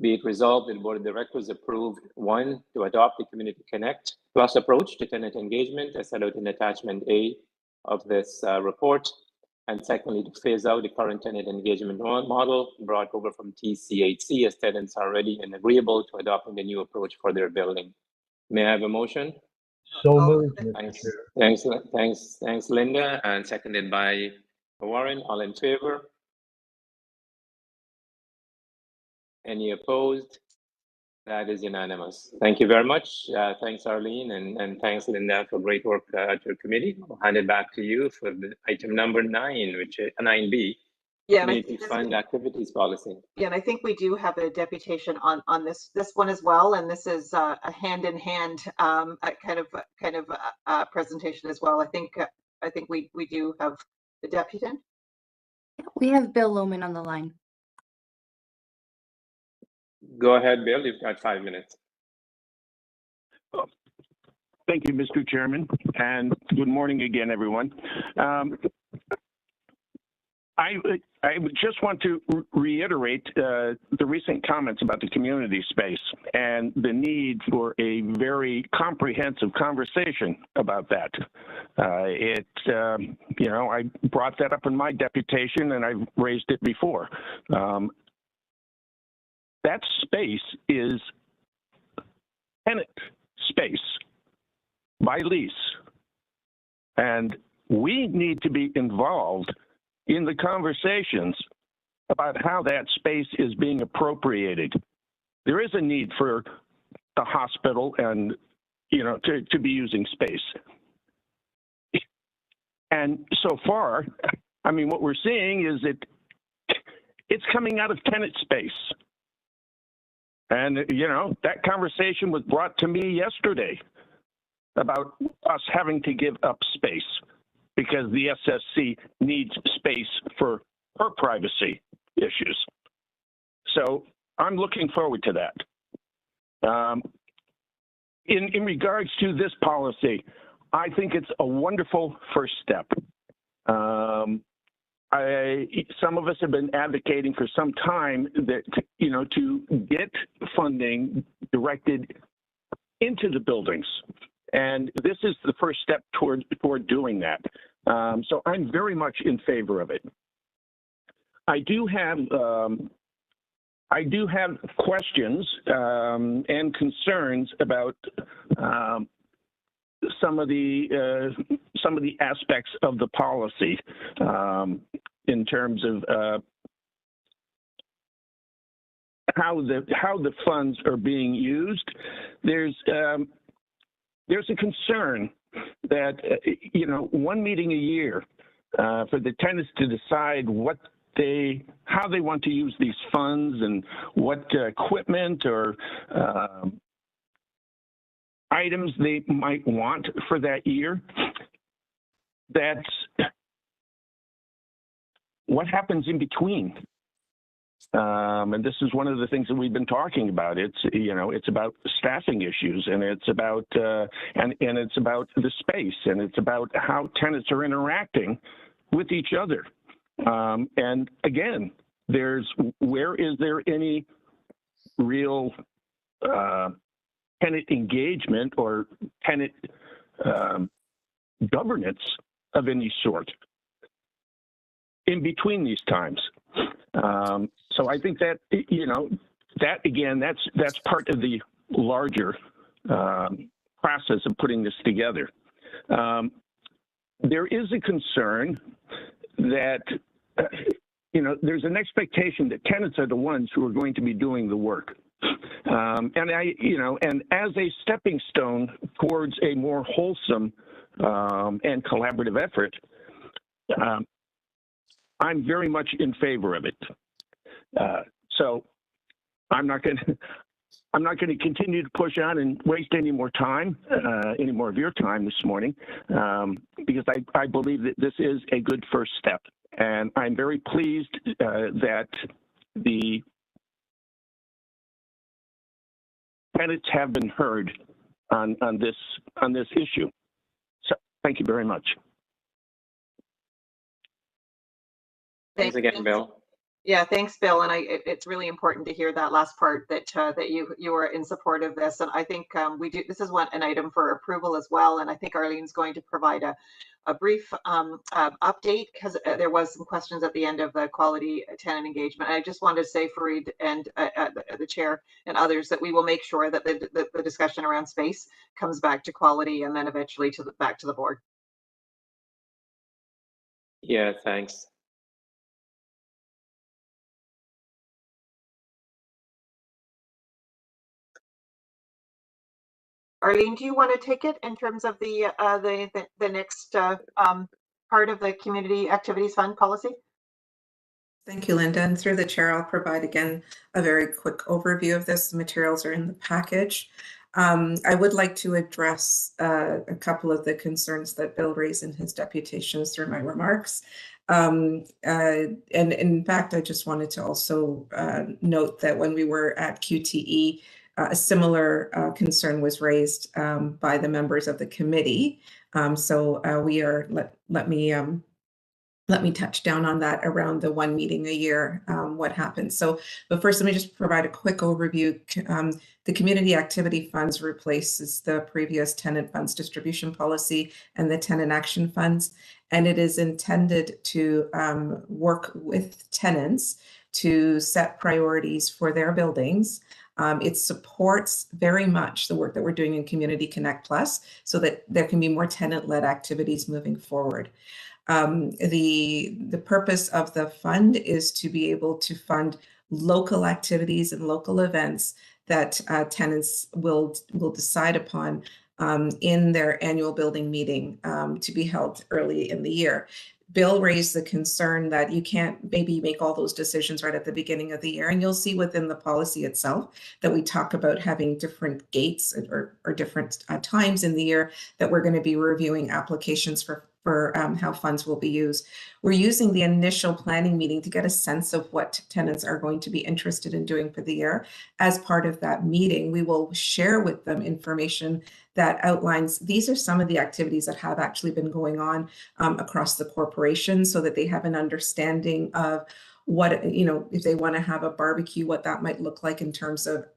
Be it resolved that the Board of Directors approved 1, to adopt the Community Connect Plus approach to tenant engagement as set out in attachment A of this report. And secondly, to phase out the current tenant engagement model brought over from TSHC as tenants are ready and agreeable to adopting the new approach for their building. May I have a motion? So moved, Mr. Thanks. Chair. Thanks, Linda, and seconded by Warren. All in favor? Any opposed? That is unanimous. Thank you very much. Thanks, Arlene, and thanks, Linda, for great work at your committee. I'll hand it back to you for the item number 9, which is 9B. Yeah, Community Fund Activities Policy. Yeah, and I think we do have a deputation on this one as well, and this is a hand-in-hand kind of presentation as well. I think we do have the deputant. We have Bill Lohman on the line. Go ahead, Bill. You've got 5 minutes. Thank you, Mr. Chairman, and good morning again, everyone. I just want to reiterate the recent comments about the community space and the need for a very comprehensive conversation about that. I brought that up in my deputation, and I've raised it before. That space is tenant space by lease, and we need to be involved in the conversations about how that space is being appropriated. There is a need for the hospital and, to be using space. And so far, I mean, what we're seeing is it's coming out of tenant space. And, that conversation was brought to me yesterday about us having to give up space because the SSC needs space for her privacy issues. So I'm looking forward to that. In regards to this policy, I think it's a wonderful first step. Some of us have been advocating for some time that, to get funding directed into the buildings. And this is the first step toward doing that. So I'm very much in favor of it. I do have questions and concerns about some of the aspects of the policy in terms of how the funds are being used. There's there's a concern that, one meeting a year for the tenants to decide how they want to use these funds and what equipment or items they might want for that year. That's what happens in between. And this is one of the things that we've been talking about. It's about staffing issues, and it's about and it's about the space, and it's about how tenants are interacting with each other. And again, where is there any real tenant engagement or tenant governance of any sort in between these times? So I think that, that again, that's part of the larger process of putting this together. There is a concern that, there's an expectation that tenants are the ones who are going to be doing the work. And as a stepping stone towards a more wholesome and collaborative effort, I'm very much in favor of it. So I'm not going to continue to push on and waste any more time, any more of your time this morning, because I believe that this is a good first step. And I'm very pleased that the tenants have been heard on this issue. So thank you very much. Thanks again, Bill. Yeah, thanks, Bill. And it's really important to hear that last part that you are in support of this. And I think this is an item for approval as well. And I think Arlene's going to provide a brief update, because there was some questions at the end of the quality tenant engagement. I just wanted to say, Fareed and the chair and others, that we will make sure that the discussion around space comes back to quality and then eventually back to the board. Yeah, thanks. Arlene, do you want to take it in terms of the next part of the Community Activities Fund policy? Thank you, Linda. And through the chair, I'll provide again a very quick overview of this. The materials are in the package. I would like to address a couple of the concerns that Bill raised in his deputations through my remarks. And in fact, I just wanted to also note that when we were at QTE, a similar concern was raised by the members of the committee. So let me touch down on that around the one meeting a year, what happens. But first, let me just provide a quick overview. The Community Activity Funds replaces the previous Tenant Funds Distribution Policy and the Tenant Action Funds, and it is intended to work with tenants to set priorities for their buildings. It supports very much the work that we're doing in Community Connect Plus, so that there can be more tenant-led activities moving forward. The purpose of the fund is to be able to fund local activities and local events that tenants will decide upon in their annual building meeting to be held early in the year. Bill raised the concern that you can't maybe make all those decisions right at the beginning of the year. And you'll see within the policy itself that we talk about having different gates or different times in the year that we're going to be reviewing applications for how funds will be used. We're using the initial planning meeting to get a sense of what tenants are going to be interested in doing for the year. As part of that meeting, we will share with them information that outlines these are some of the activities that have actually been going on across the corporation, so that they have an understanding of what, if they want to have a barbecue, what that might look like in terms of,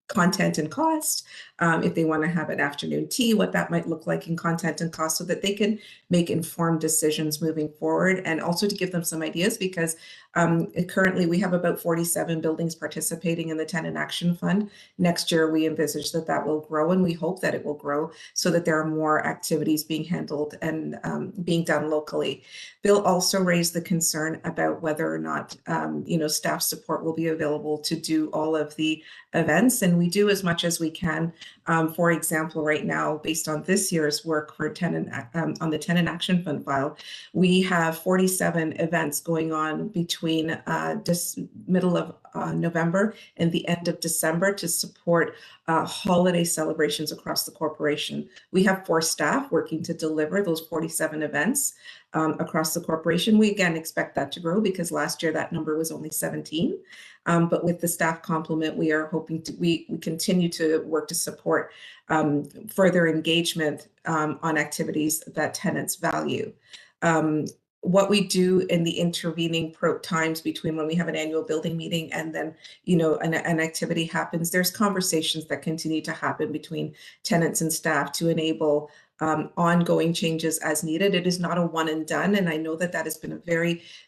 content and cost. If they want to have an afternoon tea, what that might look like in content and cost, so that they can make informed decisions moving forward, and also to give them some ideas, because Currently, we have about 47 buildings participating in the Tenant Action Fund. Next year, we envisage that that will grow, and we hope that it will grow so that there are more activities being handled and being done locally. Bill also raised the concern about whether or not, staff support will be available to do all of the events, and we do as much as we can. For example, right now, based on this year's work for on the Tenant Action Fund file, we have 47 events going on between this middle of November and the end of December to support holiday celebrations across the corporation. We have 4 staff working to deliver those 47 events across the corporation. We again expect that to grow because last year that number was only 17. But with the staff complement, we are hoping to, we continue to work to support further engagement on activities that tenants value. What we do in the intervening times between when we have an annual building meeting and then, an activity happens, there's conversations that continue to happen between tenants and staff to enable ongoing changes as needed. It is not a one and done. And I know that that has been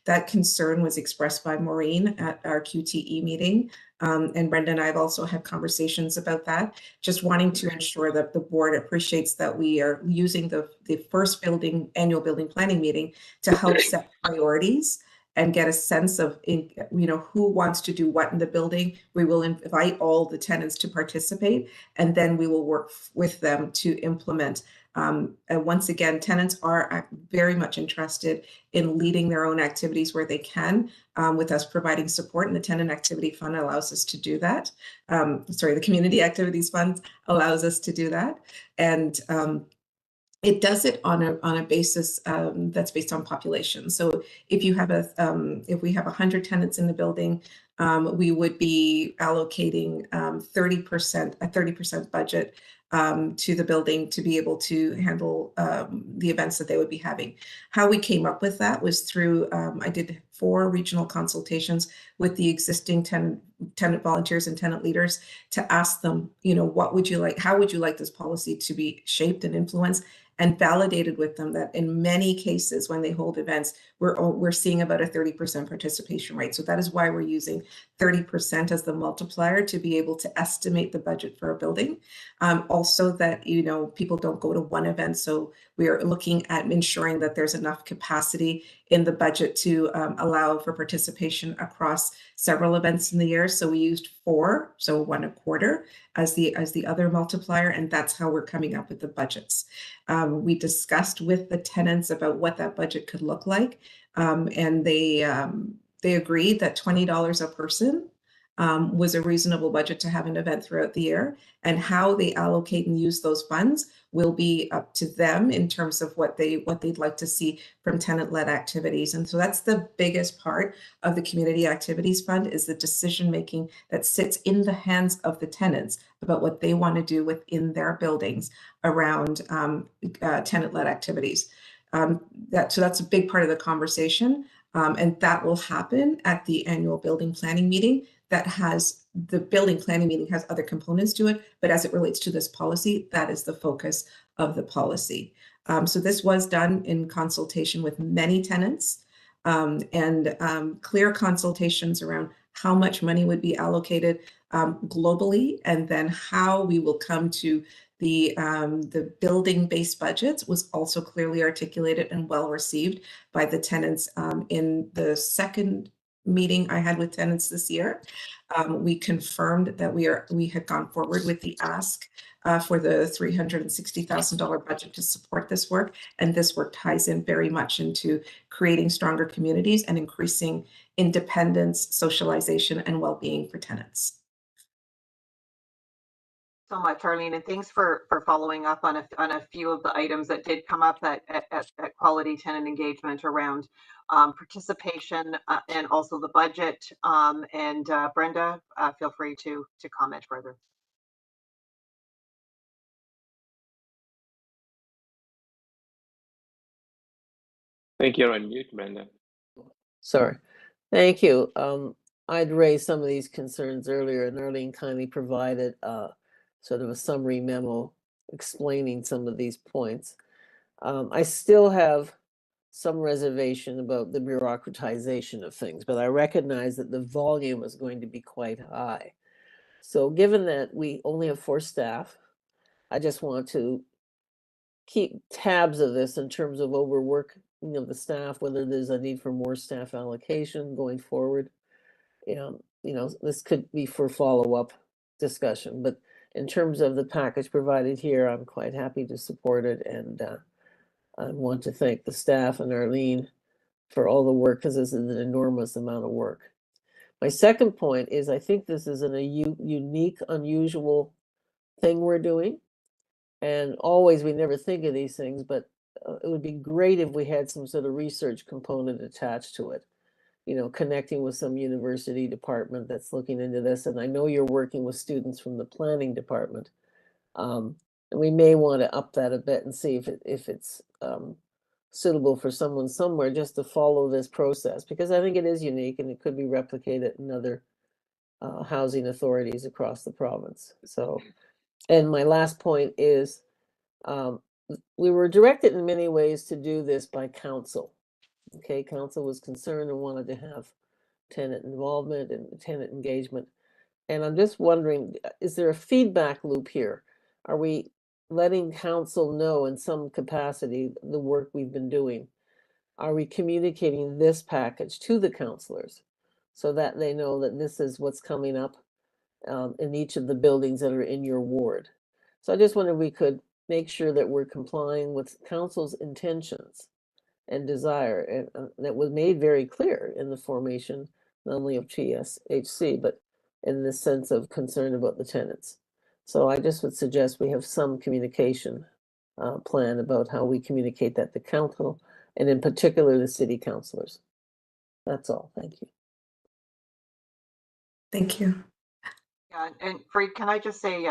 that concern was expressed by Maureen at our QTE meeting. And Brenda and I have also had conversations about that, just wanting to ensure that the board appreciates that we are using the first annual building planning meeting to help set priorities and get a sense of, who wants to do what in the building. We will invite all the tenants to participate, and then we will work with them to implement. And once again, tenants are very much interested in leading their own activities where they can, with us providing support, and the Tenant Activity Fund allows us to do that. The Community Activities Fund allows us to do that. And it does it on a basis that's based on population. So if you have if we have 100 tenants in the building, we would be allocating a 30% budget to the building to be able to handle the events that they would be having. How we came up with that was through, I did 4 regional consultations with the existing tenant volunteers and tenant leaders to ask them, what would you like, how would you like this policy to be shaped and influenced, and validated with them that in many cases when they hold events, we're seeing about a 30% participation rate. So that is why we're using 30% as the multiplier to be able to estimate the budget for a building. Also that, people don't go to one event. So we are looking at ensuring that there's enough capacity in the budget to allow for participation across several events in the year. So we used 4, so 1 a quarter as the other multiplier, and that's how we're coming up with the budgets. We discussed with the tenants about what that budget could look like, and they agreed that $20 a person was a reasonable budget to have an event throughout the year, and how they allocate and use those funds will be up to them in terms of what they'd like to see from tenant-led activities. And so that's the biggest part of the Community Activities Fund, is the decision-making that sits in the hands of the tenants about what they want to do within their buildings around tenant-led activities. So that's a big part of the conversation. And that will happen at the annual building planning meeting. The building planning meeting has other components to it, but as it relates to this policy, that is the focus of the policy. So this was done in consultation with many tenants, and clear consultations around how much money would be allocated globally, and then how we will come to the building-based budgets was also clearly articulated and well received by the tenants in the second meeting I had with tenants this year. We confirmed that we had gone forward with the ask for the $360,000 budget to support this work, and this work ties in very much into creating stronger communities and increasing independence, socialization, and well-being for tenants. So much, Arlene, and thanks for following up on a few of the items that did come up at quality tenant engagement around participation and also the budget. And Brenda, feel free to comment further. Thank you. You're on mute, Brenda. Sorry. Thank you. I'd raised some of these concerns earlier, and Arlene kindly provided sort of a summary memo explaining some of these points. I still have some reservation about the bureaucratization of things, but I recognize that the volume is going to be quite high. So given that we only have 4 staff, I just want to keep tabs of this in terms of overworking of the staff, whether there's a need for more staff allocation going forward. This could be for follow-up discussion, but in terms of the package provided here, I'm quite happy to support it, and I want to thank the staff and Arlene for all the work, because this is an enormous amount of work. My second point is I think this is a unique, unusual thing we're doing. And always, we never think of these things, but it would be great if we had some sort of research component attached to it. Connecting with some university department that's looking into this. And I know you're working with students from the planning department. And we may want to up that a bit and see if it's suitable for someone somewhere just to follow this process, because I think it is unique and it could be replicated in other housing authorities across the province. So, and my last point is we were directed in many ways to do this by council. Okay, council was concerned and wanted to have tenant involvement and tenant engagement. And I'm just wondering, is there a feedback loop here? Are we letting council know in some capacity the work we've been doing? Are we communicating this package to the councillors so that they know that this is what's coming up in each of the buildings that are in your ward? So I just wonder if we could make sure that we're complying with council's intentions and desire, and that was made very clear in the formation, not only of TSHC, but in the sense of concern about the tenants. So I just would suggest we have some communication plan about how we communicate that to council, and in particular the city councilors. That's all. Thank you. Thank you. Yeah, and Fareed, can I just say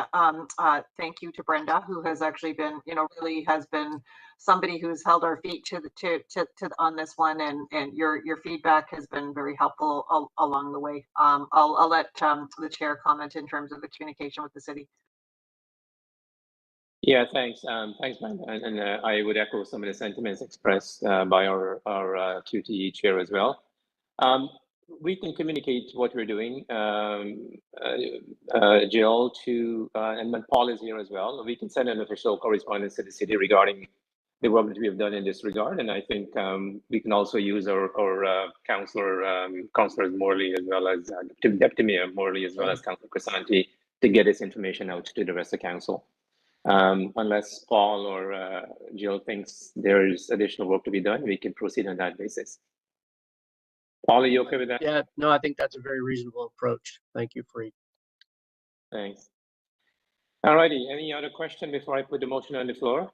thank you to Brenda, who has actually been, really has been somebody who's held our feet to on this one, and your feedback has been very helpful along the way. I'll let the chair comment in terms of the communication with the city. Yeah, thanks. Thanks, Brenda. And I would echo some of the sentiments expressed by our QTE chair as well. We can communicate what we're doing, Jill, and Paul is here as well. We can send an official correspondence to the city regarding the work that we have done in this regard. And I think we can also use our councillors Morley, as well as Deputy Mayor Morley, as well as Councillor Crisanti, to get this information out to the rest of council. Unless Paul or Jill thinks there is additional work to be done, we can proceed on that basis. Paul, are you okay with that? Yeah, no, I think that's a very reasonable approach. Thank you, Fareed. Thanks. All righty. Any other question before I put the motion on the floor?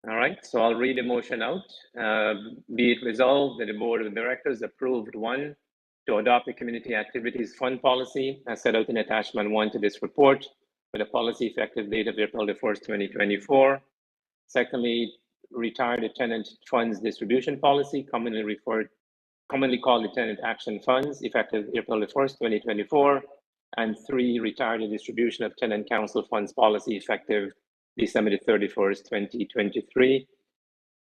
All right, so I'll read the motion out. Be it resolved that the Board of Directors approved 1, to adopt the Community Activities Fund Policy as set out in Attachment 1 to this report, with a policy effective date of April the 1st, 2024. Secondly, retire the Tenant Funds Distribution Policy, commonly called the Tenant Action Funds, effective April the 1st, 2024. And 3, retire the Distribution of Tenant Council Funds Policy, effective December the 31st, 2023.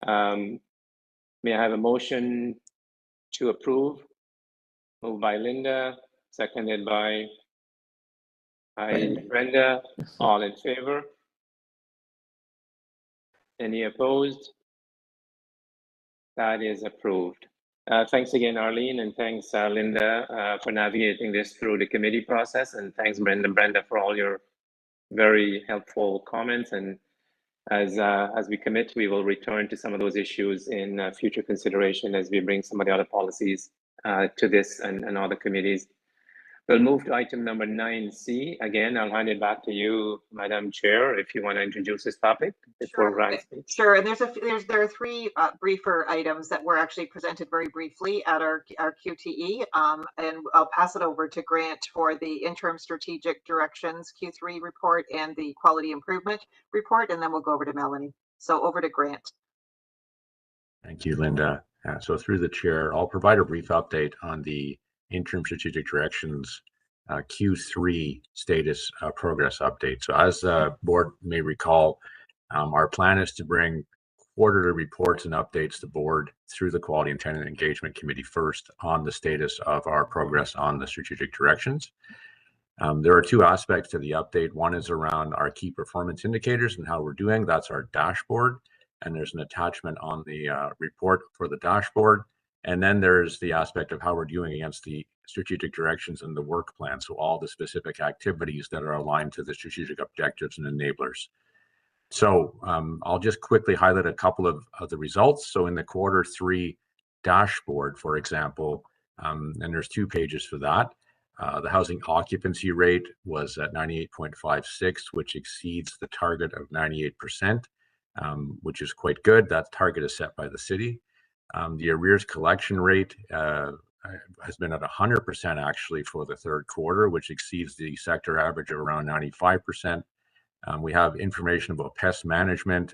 May I have a motion to approve? Moved by Linda, seconded by Brenda. All in favor? Any opposed? That is approved. Thanks again, Arlene, and thanks, Linda, for navigating this through the committee process, and thanks, Brenda, for all your very helpful comments. And as we commit, we will return to some of those issues in future consideration as we bring some of the other policies to this and other committees. We'll move to item number 9C. Again, I'll hand it back to you, Madam Chair, if you want to introduce this topic before Ryan speaks. Sure, and there are 3 briefer items that were actually presented very briefly at our QTE, and I'll pass it over to Grant for the interim strategic directions Q3 report and the quality improvement report, and then we'll go over to Melanie. So over to Grant. Thank you, Linda. So through the chair, I'll provide a brief update on the interim strategic directions Q3 status progress update. So as the board may recall, our plan is to bring quarterly reports and updates to board through the Quality and Tenant Engagement Committee first on the status of our progress on the strategic directions. There are two aspects to the update. One is around our key performance indicators and how we're doing. That's our dashboard. And there's an attachment on the report for the dashboard. And then there's the aspect of how we're doing against the strategic directions and the work plan. So all the specific activities that are aligned to the strategic objectives and enablers. So I'll just quickly highlight a couple of the results. So in the Q3 dashboard, for example, and there's 2 pages for that. The housing occupancy rate was at 98.56, which exceeds the target of 98%, which is quite good. That target is set by the city. The arrears collection rate has been at 100% actually for the Q3, which exceeds the sector average of around 95%. We have information about pest management.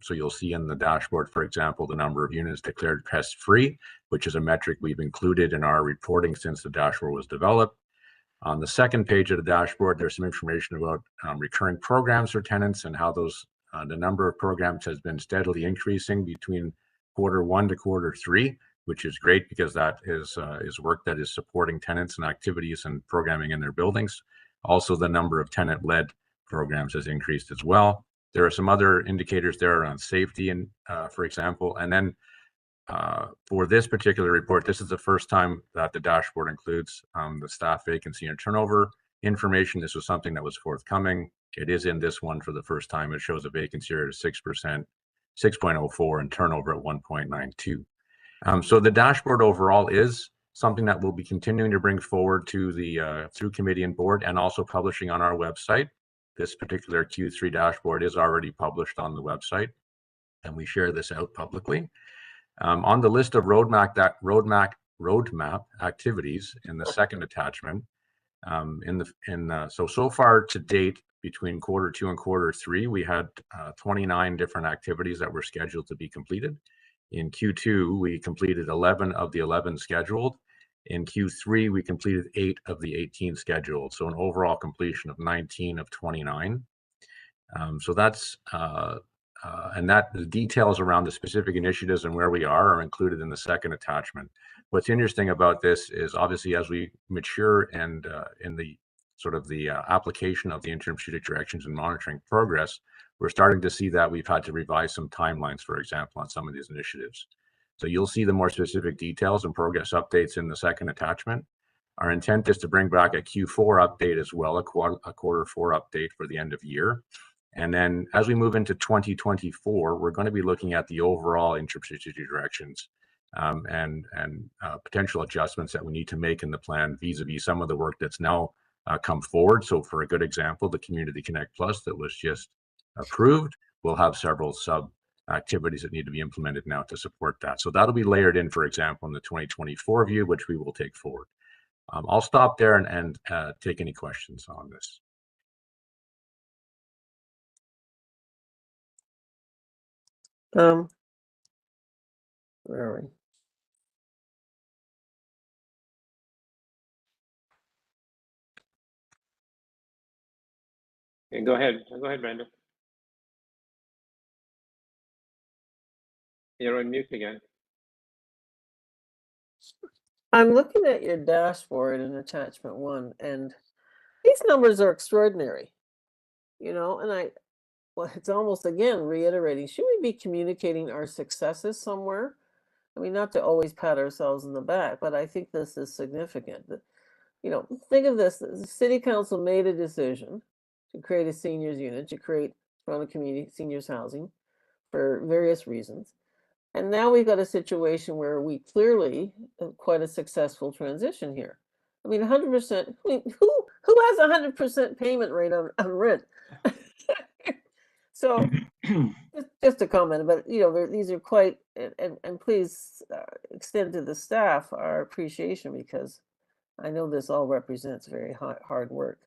So you'll see in the dashboard, for example, the number of units declared pest-free, which is a metric we've included in our reporting since the dashboard was developed. On the second page of the dashboard, there's some information about recurring programs for tenants and how those the number of programs has been steadily increasing between Q1 to Q3, which is great because that is work that is supporting tenants and activities and programming in their buildings. Also, the number of tenant-led programs has increased as well. There are some other indicators there around safety, and for example, and then for this particular report, this is the first time that the dashboard includes the staff vacancy and turnover information. This was something that was forthcoming. It is in this one for the first time. It shows a vacancy rate of 6%, 6.04, and turnover at 1.92. So the dashboard overall is something that we'll be continuing to bring forward to the through committee and board, and also publishing on our website. This particular Q3 dashboard is already published on the website, and we share this out publicly. On the list of roadmap activities in the second attachment, so far to date, between Q2 and Q3, we had 29 different activities that were scheduled to be completed. In Q2, we completed 11 of the 11 scheduled. In Q3, we completed 8 of the 18 scheduled, so an overall completion of 19 of 29. So that's, and that the details around the specific initiatives and where we are included in the second attachment. What's interesting about this is obviously as we mature and in the sort of the application of the interim strategic directions and monitoring progress, we're starting to see that we've had to revise some timelines, for example, on some of these initiatives. So you'll see the more specific details and progress updates in the second attachment. Our intent is to bring back a Q4 update as well, a Q4 update for the end of year. And then as we move into 2024, we're going to be looking at the overall interim strategic directions and potential adjustments that we need to make in the plan vis-a-vis some of the work that's now come forward. So for a good example, the Community Connect Plus that was just approved will have several sub activities that need to be implemented now to support that. So that'll be layered in, for example, in the 2024 view, which we will take forward. I'll stop there and take any questions on this. Where are we? Okay, go ahead, Brenda. You're on mute again. I'm looking at your dashboard in attachment 1, and these numbers are extraordinary, you know, and well, it's almost again reiterating, should we be communicating our successes somewhere? I mean, not to always pat ourselves in the back, but I think this is significant. You know, think of this, the city council made a decision to create a seniors unit, to create Toronto Community Seniors Housing for various reasons. And now we've got a situation where we clearly have quite a successful transition here. I mean, 100%, I mean, who has 100% payment rate on rent? So just a comment, but you know, these are quite, and please extend to the staff our appreciation, because I know this all represents very hard work.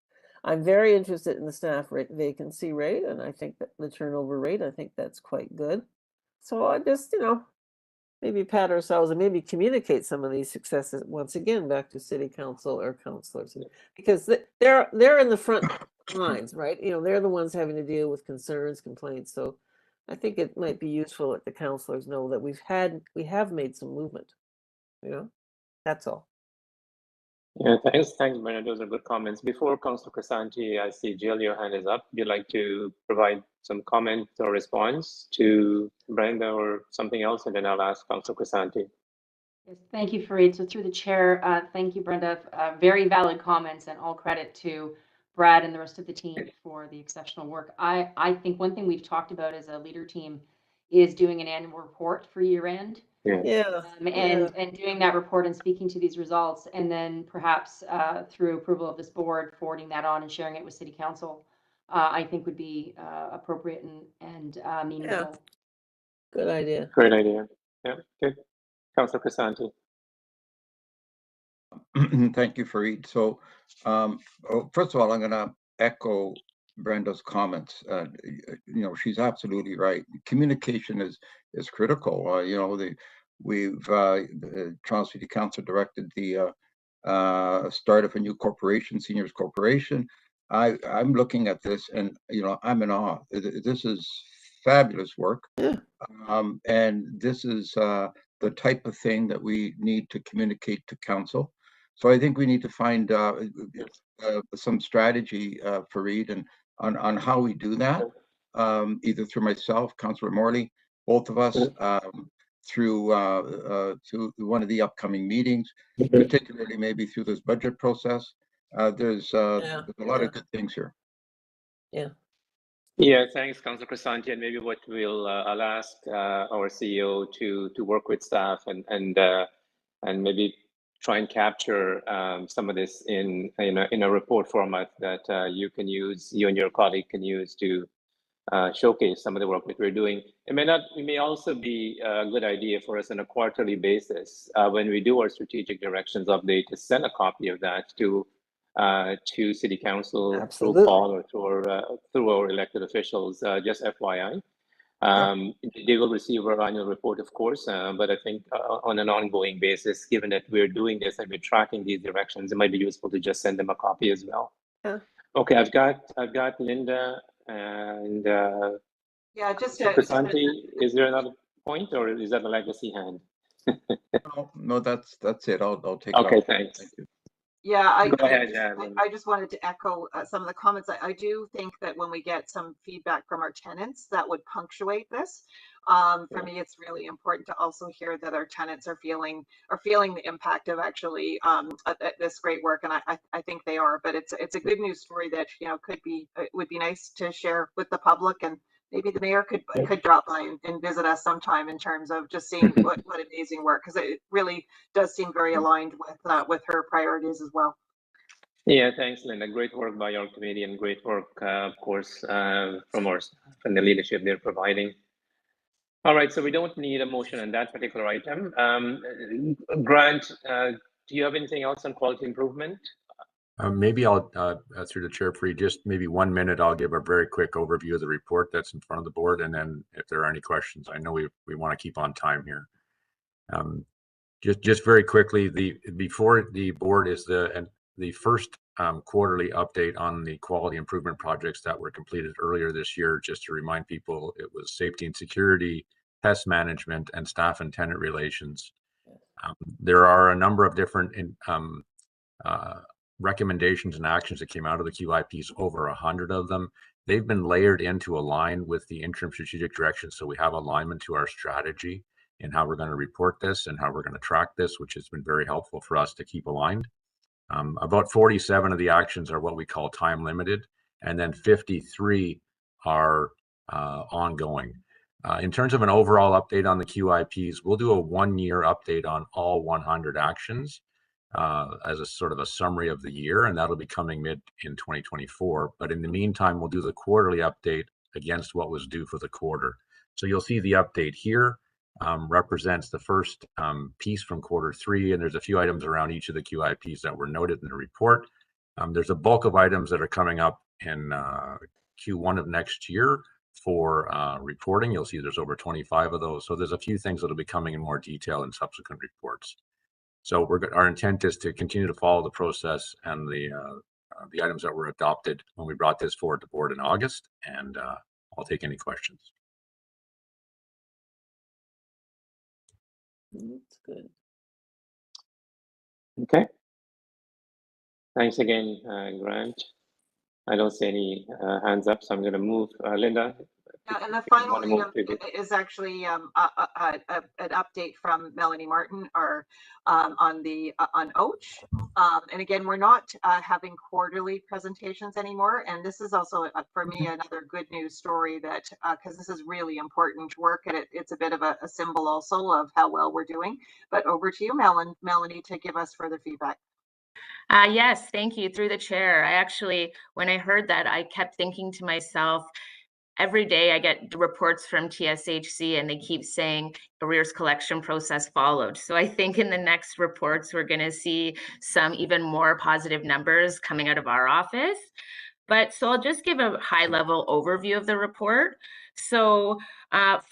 I'm very interested in the staff vacancy rate, and I think that the turnover rate, I think that's quite good. So I just, you know, maybe pat ourselves and maybe communicate some of these successes once again back to city council or councilors, because they're in the front lines, right? You know, they're the ones having to deal with concerns, complaints. So I think it might be useful that the councilors know that we have made some movement. You know, that's all. Yeah, thanks, Bernard. Those are good comments. Before Councillor Crisanti, I see Jill, your hand is up. Would you like to provide some comment or response to Brenda or something else? And then I'll ask Councillor Crisanti. Yes, thank you, Fareed. So through the chair, thank you, Brenda. Very valid comments, and all credit to Brad and the rest of the team for the exceptional work. I think one thing we've talked about as a leader team is doing an annual report for year end. And doing that report and speaking to these results, and then perhaps through approval of this board, forwarding that on and sharing it with City Council, I think would be appropriate and meaningful. Good idea. Great idea. Yeah, good. Councillor Crisanti. Thank you, Fareed. So, first of all, I'm going to echo Brenda's comments. You know, she's absolutely right. Communication is critical. You know, the Toronto City Council directed the start of a new corporation, seniors corporation. I'm looking at this, and you know, I'm in awe. This is fabulous work, and this is the type of thing that we need to communicate to council. So I think we need to find some strategy, Fareed, and on how we do that, either through myself, Councillor Morley, both of us, through one of the upcoming meetings, particularly maybe through this budget process. There's a lot of good things here. Yeah, thanks, Councillor Crisanti. And maybe what I'll ask our CEO to work with staff and maybe try and capture some of this in a report format that you and your colleague can use to showcase some of the work that we're doing. It may also be a good idea for us on a quarterly basis when we do our strategic directions update to send a copy of that to City Council. Absolutely. Through Paul or through our elected officials, just FYI. They will receive our annual report, of course, but I think on an ongoing basis, given that we're doing this and we're tracking these directions, it might be useful to just send them a copy as well. Okay, I've got Linda and just Crisanti. Is there another point, or is that a legacy hand? No, that's it. I'll take okay, it off. thanks. Thank you. Yeah, Go ahead, I just wanted to echo some of the comments. I do think that when we get some feedback from our tenants, that would punctuate this. For me, it's really important to also hear that our tenants are feeling the impact of actually this great work, and I think they are. But it's a good news story that would be nice to share with the public, and maybe the mayor could drop by and visit us sometime in terms of just seeing what amazing work, because it really does seem very aligned with her priorities as well. Yeah, thanks, Linda. Great work by your committee and great work, of course, from the leadership they're providing. All right, so we don't need a motion on that particular item. Grant, do you have anything else on quality improvement? Maybe I'll, through the chair, for just maybe 1 minute, I'll give a very quick overview of the report that's in front of the board. And then if there are any questions, I know we want to keep on time here. Just very quickly, before the board is the first quarterly update on the quality improvement projects that were completed earlier this year. Just to remind people, it was safety and security, pest management, and staff and tenant relations. There are a number of different recommendations and actions that came out of the QIPs, over 100 of them. They've been layered in to align with the interim strategic direction, so we have alignment to our strategy and how we're going to report this and how we're going to track this, which has been very helpful for us to keep aligned. About 47 of the actions are what we call time limited, and then 53 are ongoing. In terms of an overall update on the QIPs, we'll do a 1-year update on all 100 actions as a sort of a summary of the year, and that'll be coming mid in 2024. But in the meantime, we'll do the quarterly update against what was due for the quarter. So you'll see the update here represents the first piece from Q3, and there's a few items around each of the QIPs that were noted in the report. There's a bulk of items that are coming up in Q1 of next year for reporting. You'll see there's over 25 of those. So there's a few things that'll be coming in more detail in subsequent reports. So our intent is to continue to follow the process and the items that were adopted when we brought this forward to board in August, and I'll take any questions. That's good. Okay. Thanks again, Grant. I don't see any hands up, so I'm going to move. Linda? And the final item is actually an update from Melanie Martin on OACH. And again, we're not having quarterly presentations anymore. And this is also, for me, another good news story that, because this is really important work, and it's a bit of a symbol also of how well we're doing. But over to you, Melanie, to give us further feedback. Yes, thank you. Through the chair. I actually, when I heard that, I kept thinking to myself, every day I get reports from TSHC and they keep saying arrears collection process followed. So I think in the next reports, we're going to see some even more positive numbers coming out of our office. But so I'll just give a high level overview of the report. So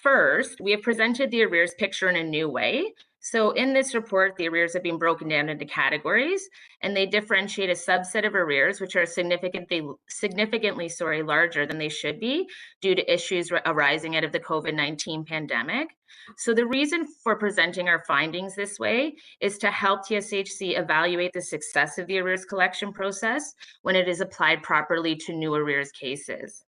first, we have presented the arrears picture in a new way. So in this report, the arrears have been broken down into categories, and they differentiate a subset of arrears, which are significantly larger than they should be due to issues arising out of the COVID-19 pandemic. So the reason for presenting our findings this way is to help TSHC evaluate the success of the arrears collection process when it is applied properly to new arrears cases.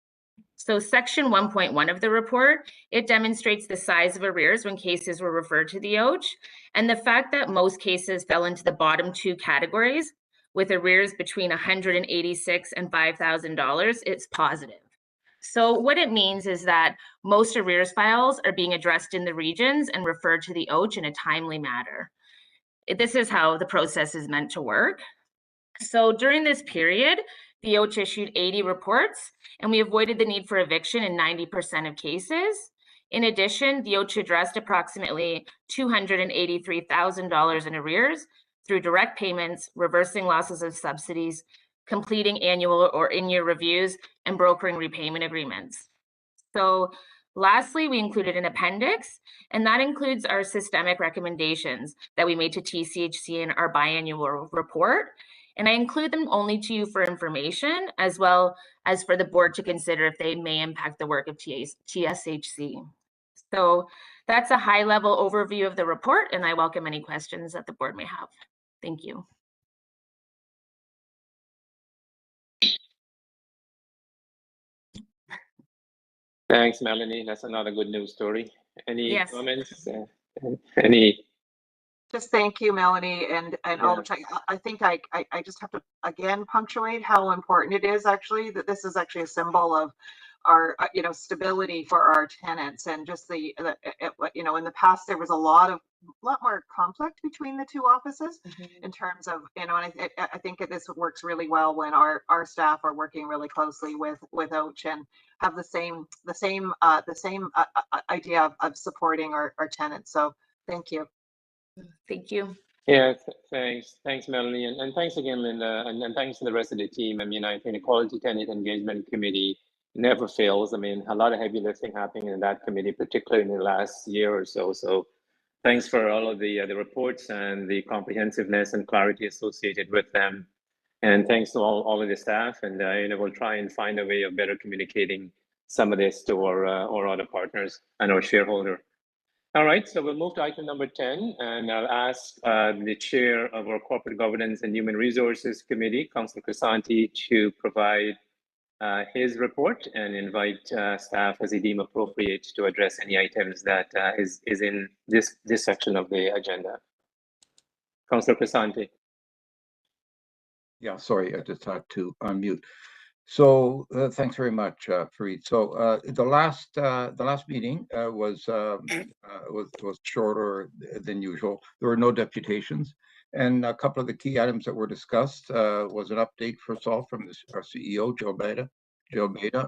So section 1.1 of the report, it demonstrates the size of arrears when cases were referred to the OACH, and the fact that most cases fell into the bottom two categories with arrears between $186 and $5,000, it's positive. So what it means is that most arrears files are being addressed in the regions and referred to the OACH in a timely manner. This is how the process is meant to work. So during this period, the OACH issued 80 reports, and we avoided the need for eviction in 90% of cases. In addition, the OACH addressed approximately $283,000 in arrears through direct payments, reversing losses of subsidies, completing annual or in-year reviews, and brokering repayment agreements. So lastly, we included an appendix, and that includes our systemic recommendations that we made to TSHC in our biannual report. And I include them only to you for information, as well as for the board to consider if they may impact the work of TSHC. So that's a high-level overview of the report, and I welcome any questions that the board may have. Thank you. Thanks, Melanie. That's another good news story. Any Yes. comments? Any? Just thank you, Melanie, and OACH. I think I just have to again punctuate how important it is actually that this is actually a symbol of our stability for our tenants, and just the in the past there was a lot more conflict between the two offices in terms of and I think this works really well when our staff are working really closely with OACH and have the same idea of supporting our tenants. So thank you. Thank you. Yeah, thanks, Melanie, and thanks again, Linda, and thanks to the rest of the team. I mean, I think the Quality Tenant Engagement Committee never fails. I mean, a lot of heavy lifting happening in that committee, particularly in the last year or so. So thanks for all of the reports and the comprehensiveness and clarity associated with them. And thanks to all of the staff. And we'll try and find a way of better communicating some of this to our other partners and our shareholder. All right, so we'll move to item number 10, and I'll ask the chair of our Corporate Governance and Human Resources Committee, Councillor Crisanti, to provide his report and invite staff as he deem appropriate to address any items that is in this section of the agenda. Councillor Crisanti. Yeah, sorry, I just had to unmute. So thanks very much, Fareed. So the last meeting was shorter than usual. There were no deputations, and a couple of the key items that were discussed was an update, first of all, from our CEO, Joe Beda,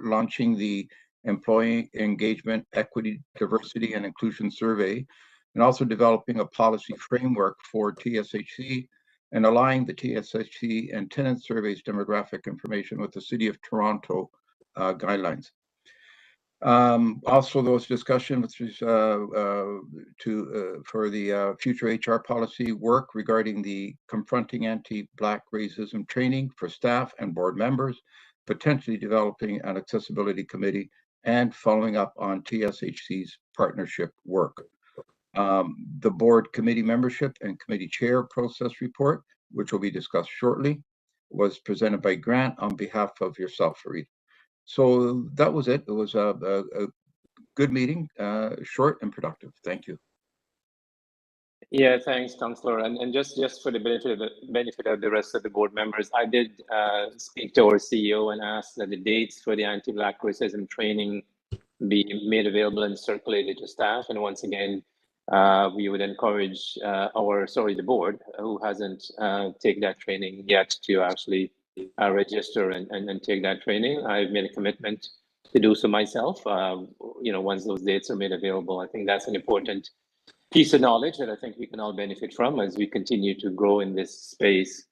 launching the Employee Engagement, Equity, Diversity, and Inclusion Survey, and also developing a policy framework for TSHC and aligning the TSHC and tenant surveys demographic information with the City of Toronto guidelines. Also, those discussion with for the future HR policy work regarding the confronting anti-Black racism training for staff and board members, potentially developing an accessibility committee, and following up on TSHC's partnership work. The board committee membership and committee chair process report, which will be discussed shortly, was presented by Grant on behalf of yourself, Fareed. So that was it. It was a good meeting, short and productive. Thank you. Yeah, thanks, Councillor. And just for the benefit of the rest of the board members, I did speak to our CEO and ask that the dates for the anti-Black racism training be made available and circulated to staff. And once again, we would encourage the board who hasn't taken that training yet to actually register and take that training. I've made a commitment to do so myself. Once those dates are made available, I think that's an important piece of knowledge that I think we can all benefit from as we continue to grow in this space.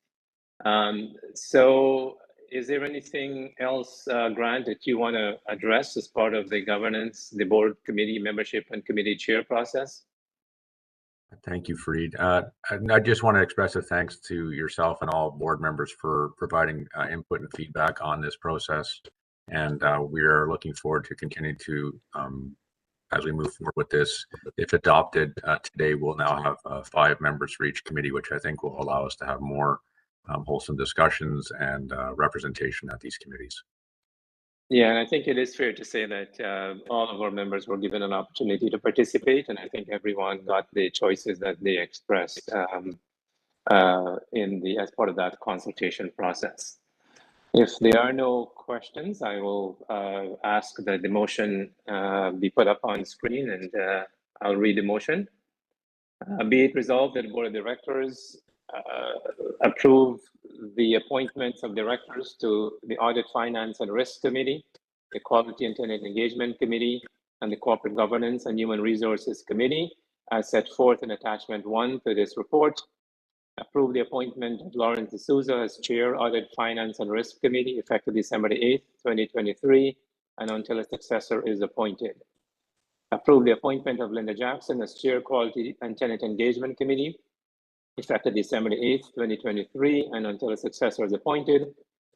So is there anything else, Grant, that you want to address as part of the governance, the board committee membership and committee chair process? Thank you, Fareed. I just want to express a thanks to yourself and all board members for providing input and feedback on this process. And we are looking forward to continuing to, as we move forward with this. If adopted today, we'll now have 5 members for each committee, which I think will allow us to have more wholesome discussions and representation at these committees. Yeah, and I think it is fair to say that all of our members were given an opportunity to participate, and I think everyone got the choices that they expressed as part of that consultation process. If there are no questions, I will ask that the motion be put up on screen, and I'll read the motion. Be it resolved that the Board of Directors approve the appointments of directors to the Audit, Finance and Risk Committee, the Quality and Tenant Engagement Committee, and the Corporate Governance and Human Resources Committee, as set forth in Attachment 1 to this report. Approve the appointment of Lawrence D'Souza as Chair, Audit, Finance and Risk Committee, effective December 8th, 2023, and until a successor is appointed. Approve the appointment of Linda Jackson as Chair, Quality and Tenant Engagement Committee, effective December 8th, 2023, and until a successor is appointed.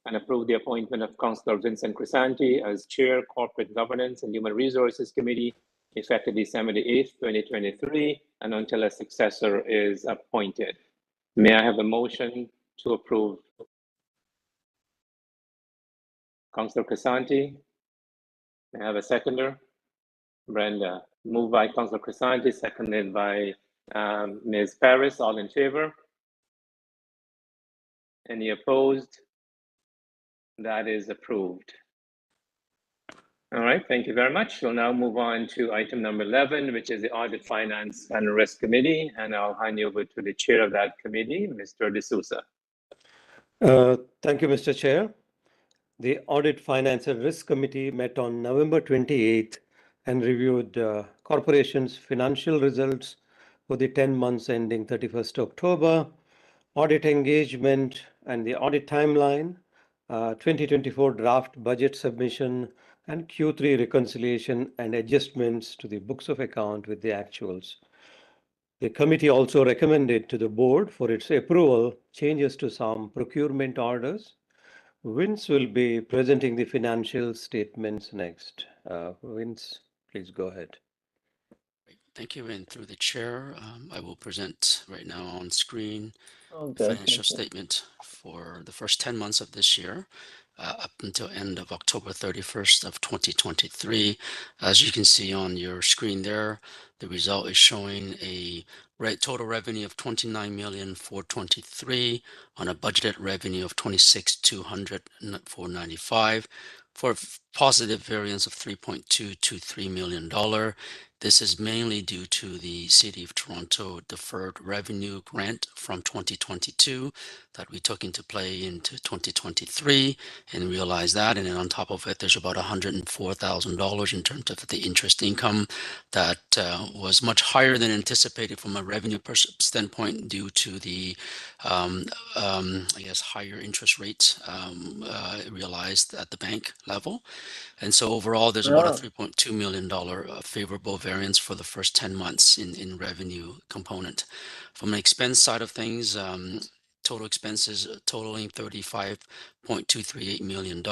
And approve the appointment of Councillor Vincent Crisanti as Chair, Corporate Governance and Human Resources Committee, effective December 8th, 2023, and until a successor is appointed. May I have a motion to approve? Councillor Crisanti. May I have a seconder? Brenda. Moved by Councillor Crisanti, seconded by Ms. Paris. All in favor? Any opposed? That is approved. All right, thank you very much. We'll now move on to item number 11, which is the Audit, Finance and Risk Committee, and I'll hand you over to the chair of that committee, Mr. D'Souza. Thank you, Mr. Chair. The Audit, Finance and Risk Committee met on November 28th and reviewed corporation's financial results for the 10 months ending 31st October, audit engagement and the audit timeline, 2024 draft budget submission, and Q3 reconciliation and adjustments to the books of account with the actuals. The committee also recommended to the board for its approval changes to some procurement orders. Vince will be presenting the financial statements next. Vince, please go ahead. Thank you. And through the chair, I will present right now on screen the financial statement for the first 10 months of this year, up until end of October 31st of 2023. As you can see on your screen there, the result is showing a total revenue of $29,423,000 on a budgeted revenue of $26,200,495 for a positive variance of $3.223 million. This is mainly due to the City of Toronto deferred revenue grant from 2022 that we took into play into 2023 and realized that. And then on top of it, there's about $104,000 in terms of the interest income that was much higher than anticipated from a revenue standpoint due to the, I guess, higher interest rates realized at the bank level. And so overall, there's about a $3.2 million favorable variance for the first 10 months in revenue component. From an expense side of things, total expenses totaling $35.238 million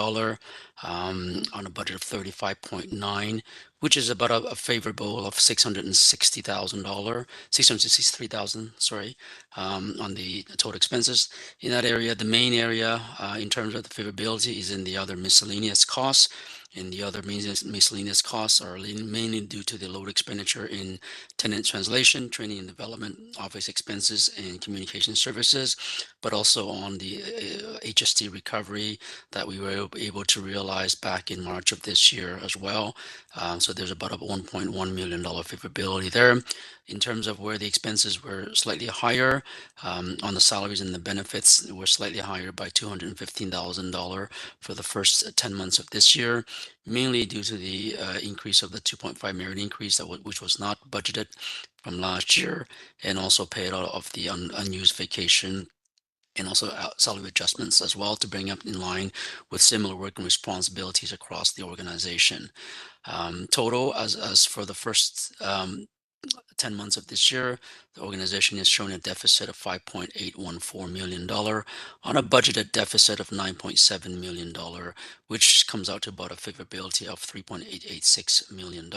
on a budget of $35.9, which is about a favorable of $663,000, sorry, on the total expenses. In that area, the main area in terms of the favorability is in the other miscellaneous costs. And the other miscellaneous costs are mainly due to the load expenditure in tenant translation, training and development, office expenses, and communication services, but also on the HST recovery that we were able to realize back in March of this year as well. So there's about a $1.1 million favorability there. In terms of where the expenses were slightly higher, on the salaries and the benefits were slightly higher by $215,000 for the first 10 months of this year, mainly due to the increase of the 2.5 merit increase which was not budgeted from last year, and also paid out of the unused vacation, and also salary adjustments as well to bring up in line with similar work and responsibilities across the organization. Total, as for the first 10 months of this year, the organization is showing a deficit of $5.814 million on a budgeted deficit of $9.7 million, which comes out to about a favorability of $3.886 million.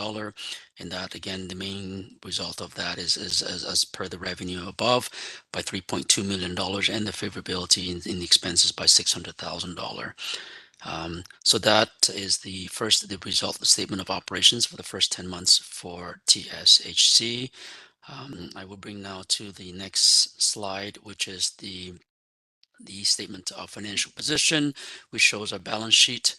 And that, again, the main result of that is as per the revenue above by $3.2 million, and the favorability in the expenses by $600,000. So that is the result of the statement of operations for the first 10 months for TSHC. I will bring now to the next slide, which is the statement of financial position, which shows our balance sheet.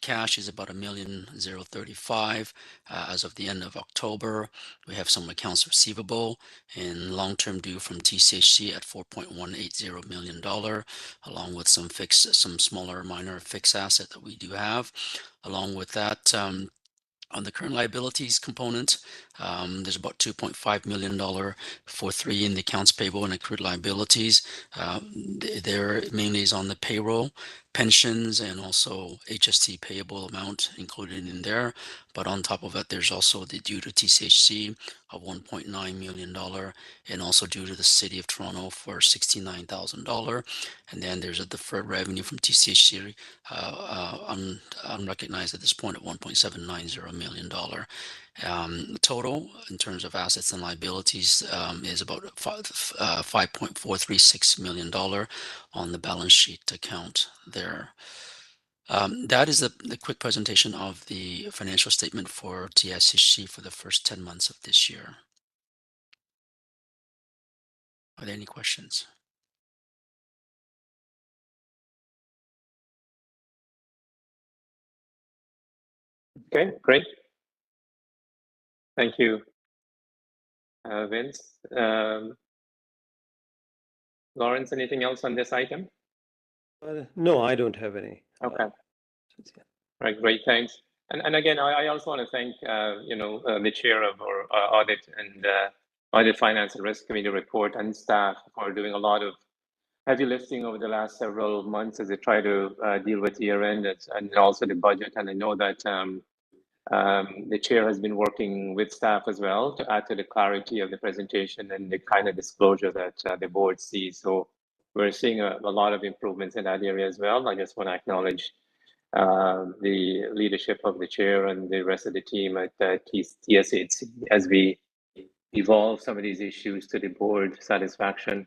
Cash is about $1,035,000 as of the end of October. We have some accounts receivable and long-term due from TSHC at $4.180 million, along with some smaller minor fixed asset that we do have. Along with that, on the current liabilities component, there's about $2.5 million for three in the accounts payable and accrued liabilities. There mainly is on the payroll, pensions, and also HST payable amount included in there. But on top of that, there's also the due to TSHC of $1.9 million, and also due to the City of Toronto for $69,000. And then there's a deferred revenue from TSHC unrecognized at this point at $1.790 million. Total in terms of assets and liabilities is about $5.436 million on the balance sheet account there. That is the quick presentation of the financial statement for TSHC for the first 10 months of this year. Are there any questions? Okay, great. Thank you, Vince. Lawrence, anything else on this item? No, I don't have any. Okay. Right, great, thanks. And again, I also want to thank the chair of our audit and audit finance and risk committee report and staff for doing a lot of heavy lifting over the last several months as they try to deal with year end and also the budget. And I know that the chair has been working with staff as well to add to the clarity of the presentation and the kind of disclosure that the board sees. So we're seeing a lot of improvements in that area as well. I just want to acknowledge the leadership of the chair and the rest of the team at TSHC as we evolve some of these issues to the board satisfaction.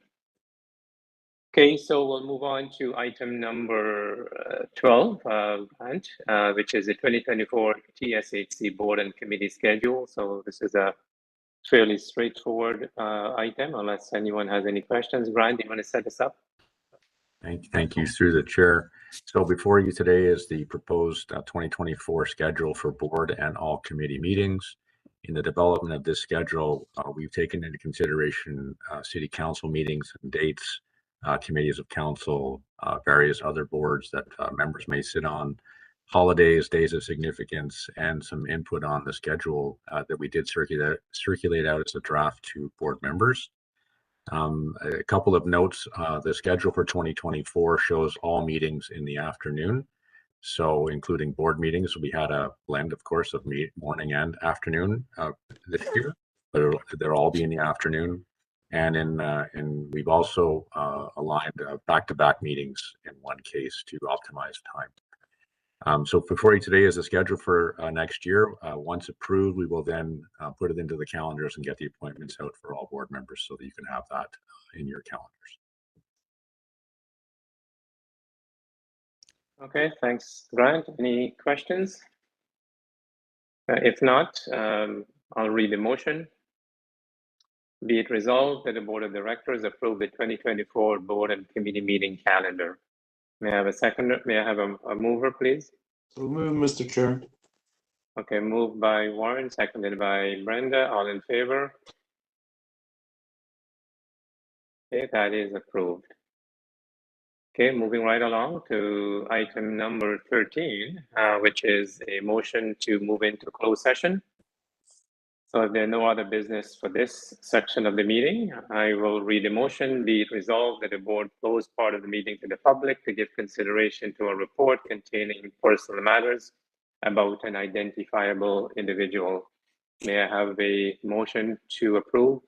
Okay, so we'll move on to item number 12, Grant, which is the 2024 TSHC board and committee schedule. So this is a fairly straightforward item, unless anyone has any questions. Grant, do you want to set this up? Thank you, through the chair. So before you today is the proposed 2024 schedule for board and all committee meetings. In the development of this schedule, we've taken into consideration city council meetings and dates, committees of council, various other boards that members may sit on, holidays, days of significance, and some input on the schedule that we did circulate out as a draft to board members. A couple of notes, the schedule for 2024 shows all meetings in the afternoon. So including board meetings, we had a blend, of course, of morning and afternoon this year, but they'll all be in the afternoon. And we've also aligned back-to-back meetings in one case to optimize time. So before you today is the schedule for next year. Once approved, we will then put it into the calendars and get the appointments out for all board members so that you can have that in your calendars. Okay, thanks, Grant. Any questions? If not, I'll read the motion. Be it resolved that the Board of Directors approve the 2024 Board and Committee meeting calendar. May I have a seconder? May I have a mover, please? So moved, Mr. Chair. Okay, moved by Warren, seconded by Brenda. All in favor? Okay, that is approved. Okay, moving right along to item number 13, which is a motion to move into closed session. So if there are no other business for this section of the meeting, I will read the motion. Be it resolved that the board close part of the meeting to the public to give consideration to a report containing personal matters about an identifiable individual. May I have a motion to approve?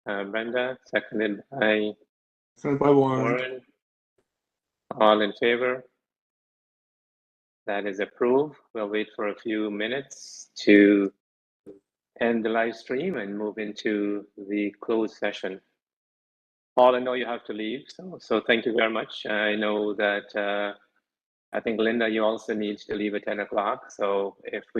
Brenda, seconded by Warren. All in favor? That is approved. We'll wait for a few minutes to end the live stream and move into the closed session. Paul, I know you have to leave, so thank you very much. I know that I think Linda, you also need to leave at 10 o'clock. So if we